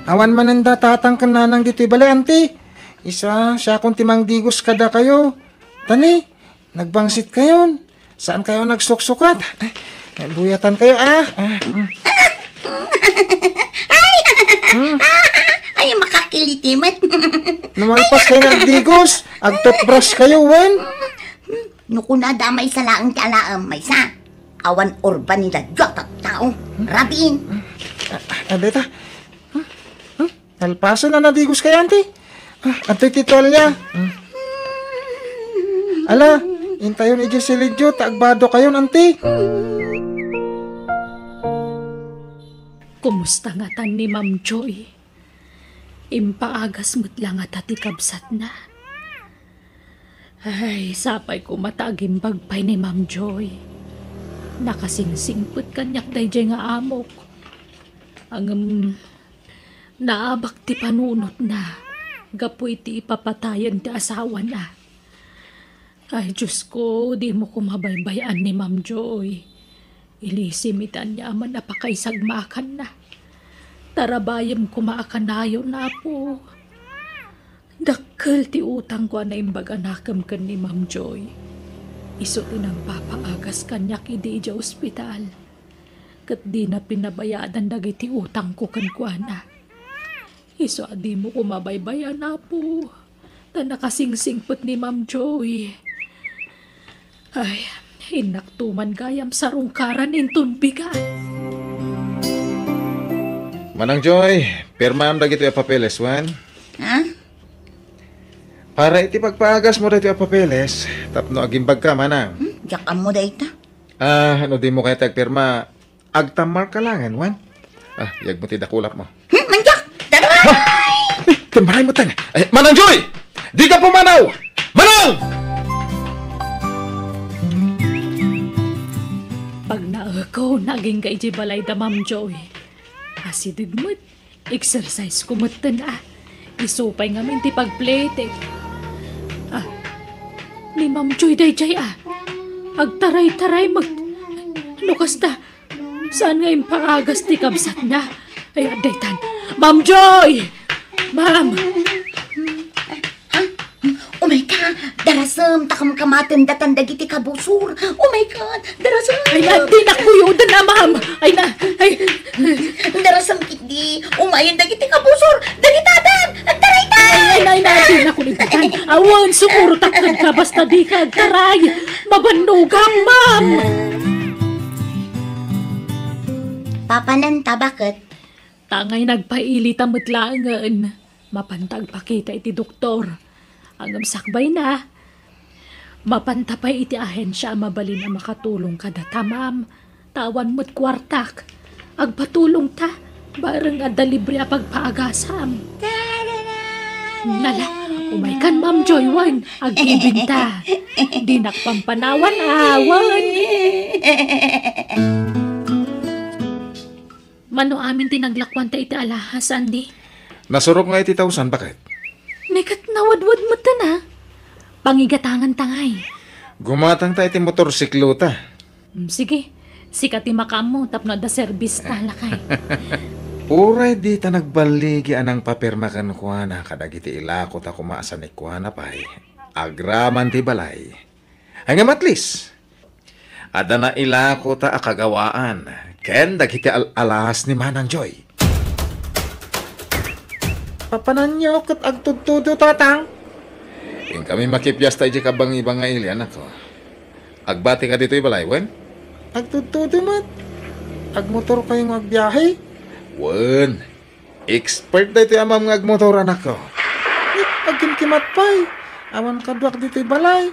Awan mananda tatang kananang dito'y balay, Auntie. Isa, siya kung timang digos kada kayo. Tani, nagbangsit kayo. Saan kayo nagsuksukat? Buyatan kayo, Ay, makakilitiman. Namalpas kayo ng digos. Agtotbrush kayo, wen. Nuko na damay sa laang talaang may sa. Awan orba nila diyot at tao. Rabin. Adeta. Alpasan na nadigos kayo, Auntie. Anto'y titol niya. Ala, intayon ni Jocelyn, taagbado kayo, Auntie. Kumusta nga tan ni Ma'am Joy? Impaagas mo't lang at kabsat na. Ay, sapay ko mataging bagpay ni Ma'am Joy. Nakasingsingput kanyak dayjay nga amok. Ang naabak ti panunot na. Gapoy ti ipapatayan ti asawa na. Ay, Diyos ko, di mo kumabaybayan ni Ma'am Joy. Ilisimitan niya man napakaisagmakan na. Tarabayam kumaakanayo na po. Dakkel ti utang ko na imbaga nakam kan ni Ma'am Joy. Iso tinang papaagas kanyak idi ja ospital. Kat di na pinabayadan dagiti utang ko kan kuana. Iso adi mo kumabaybayan na po. Ta nakasingsingpot ni Ma'am Joy. Ay, hinaktuman gayam sa rungkaran inton bigat. Manang Joy, pirmaam dagito yung papeles, Juan. Ha? Para iti pagpaagas mo dito yung papeles, tapno agimbag ka, manang. Diyak mo da ita. Ano di mo kaya tagpirma, agtamar ka langan, Juan. Yag mo tidakulap mo. Manjak! Daray! Tamaray mo tanga. Manang Joy! Di ka pumanaw! Manaw! Pag naakaw, naging kay balay da Ma'am Joy. Asidid mo't, exercise ko matan Isupay nga minti pagplete. Ni Ma'am Joy day agtaray-taray ano kasta? Saan nga yung paagas ti kabsat na? Ay, adaytan. Ma'am Joy! Ma'am! Oh my God! Darasam, takam kamatin datan dagiti kabusur. Oh my God! Darasam! Ay na, di nakuyudan na, ma'am! Ay na, ay... Darasam kiti, umayan dagiti kabusur. Dagitadan! Agtaray-taray! Ay na, di nakulipatan. Awan, sumuro takad ka, basta di ka agtaray. Mabandugang, ma'am! Papananta, bakit? Tangay nagpailita matlangan. Mapantag pa kita iti doktor. Hanggang sakbay na. Mapantapay iti ahensya mabalin na makatulong kada tamam. Tawan mo't kwartak. Agpatulong ta. Barang adda libre a pagpaagasam. Nala, umay kan Ma'am Joy Wan. Agibing ta. Di nakpampanawan awan. Mano amin tinaglakwan ta iti alahas, Andy. Nasurok nga iti tausan, bakit? Nekat nawadwad mo ta na. Pangigatangan tangay. Gumatang ta iti motorsiklo ta. Sige, sikati makamo tapno da service talakay. Uray di ta nagbaligi anang papirma kan kuana kadagiti ilako ta kumasa ni kuana pay. Agraman ti balay. Hanggang at least. Ada na ilako ta akagawaan. Ken dagiti alahas ni Manang Joy. Papanan niyo kat agtudtudo tatang. Yung kami makipyas tayo di kabang ibang nga ilian ako. Agbati ka dito ibalay, Wen? Agtudtudo mat. Agmotor kayong agbiyahe. Wen, expert na ito yung amam nga agmotoran ako. Agkimkimat pa'y. Awan kadwak dito'y balay.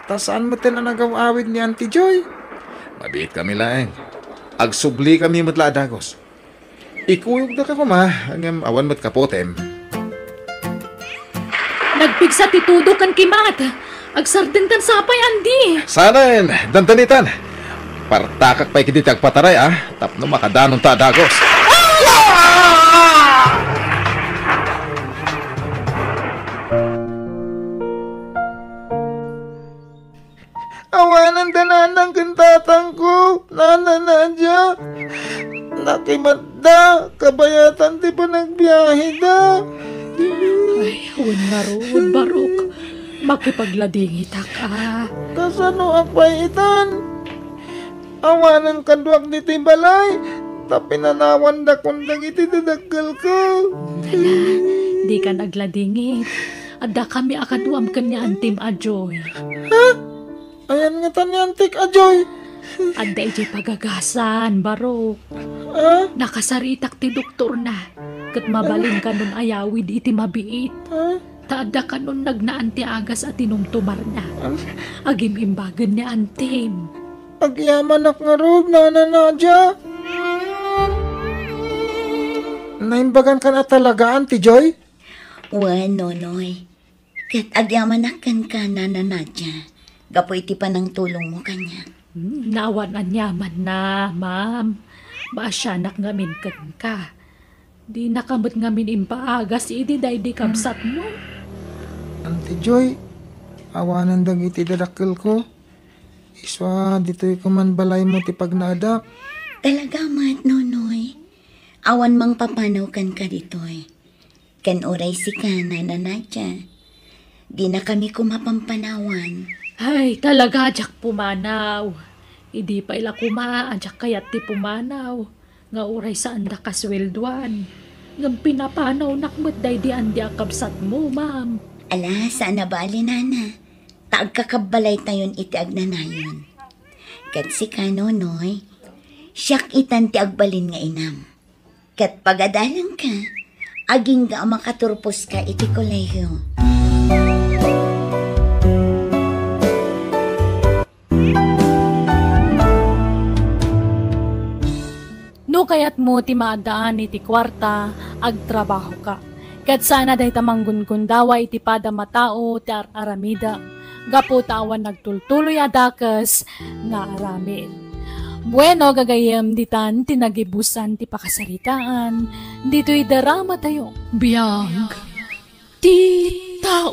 Ta saan mo tin ang nagawawid ni Auntie Joy? Mabit kami laeng. Agsubli kami matla dagos. Ikuyog na ka ko ma, hanggang awan mat kapotem. Nagpigsa titudo kan kimat. Agsardin kan sapay, Andy. Sana dantanitan. Partakak pa'y kiti tagpataray tapno makadanon ta dagos. Awanan dananang kintatang ko. Nana Nadia. Nakimadda. Kabayatan di pa nagbiyahe da. Ay, awan nga roon, Barok. Makipagladingita ka. Kasano apay itan? Awanan kadwak diti balay. Tapi nanawan da kung dagiti dadaggal ka. Nala, di ka nagladingit. Ada kami akaduam kanya antim Ajoy. Ha? Ayan nga tanyantik, Ajoy. Ada ijay pagagasan, Barok. Ha? Nakasaritak ti doktor na. Kat mabalin ka nun ayawid iti mabiit. Ha? Taada ka nun nagnaan ti agas at tinumtumar na. Agim-imbagan ni antim. Agyaman ak nga rob, Nana Nadia. Naimbagan ka na talaga, Auntie Joy? Nonoy. Kat agyamanak ka, Nana Nadia. Gapo iti pa ng tulong mo kanya. Nawan anyaman na, ma'am. Maasyanak ngamin ka. Di nakamot ngamin impaagas, idi day di kamsat mo. Auntie Joy, awanan dag iti dadakkel ko. Iswa, dito'y kuman balay mo ti pagnadak. Talaga mat, Nonoy. Awan mang papanaw kan ka dito'y. Kan oray si ka, Nana Nadia. Di na kami kumapampanawan. Ay, talaga, jak pumanaw. Idi pa ila kumaan, jak kayat ti pumanaw. Nga uray saan da kaswelduan. Ngam pinapanaw nakmat day di andi akabsat mo, ma'am. Ala, saan na bali, Nana? Taag kakabalay tayon iti agnanayon. Kat si ka, Nonoy, siyak itan ti agbalin nga inam. Kat pagadalang ka, aging ga makaturpos ka iti kolehiyo. No kayat mo ti maadaan iti kwarta, agtrabaho ka. Kat sana dahi tamanggun kundawa iti pada matao ti aramida. Gapo tawan nagtultuloy adakas nga aramid. Bueno, gagayem ditan tinagibusan ti pakasaritaan. Dito'y darama tayo. Biyag. Ti Tao.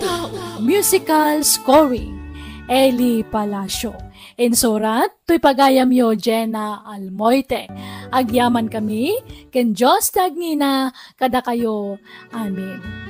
Musical scoring. Eli Palacio. Insurat, to'y pagayam yo Jenna Almoite. Agyaman kami, ken Diyos tagnina, kada kayo. Amen.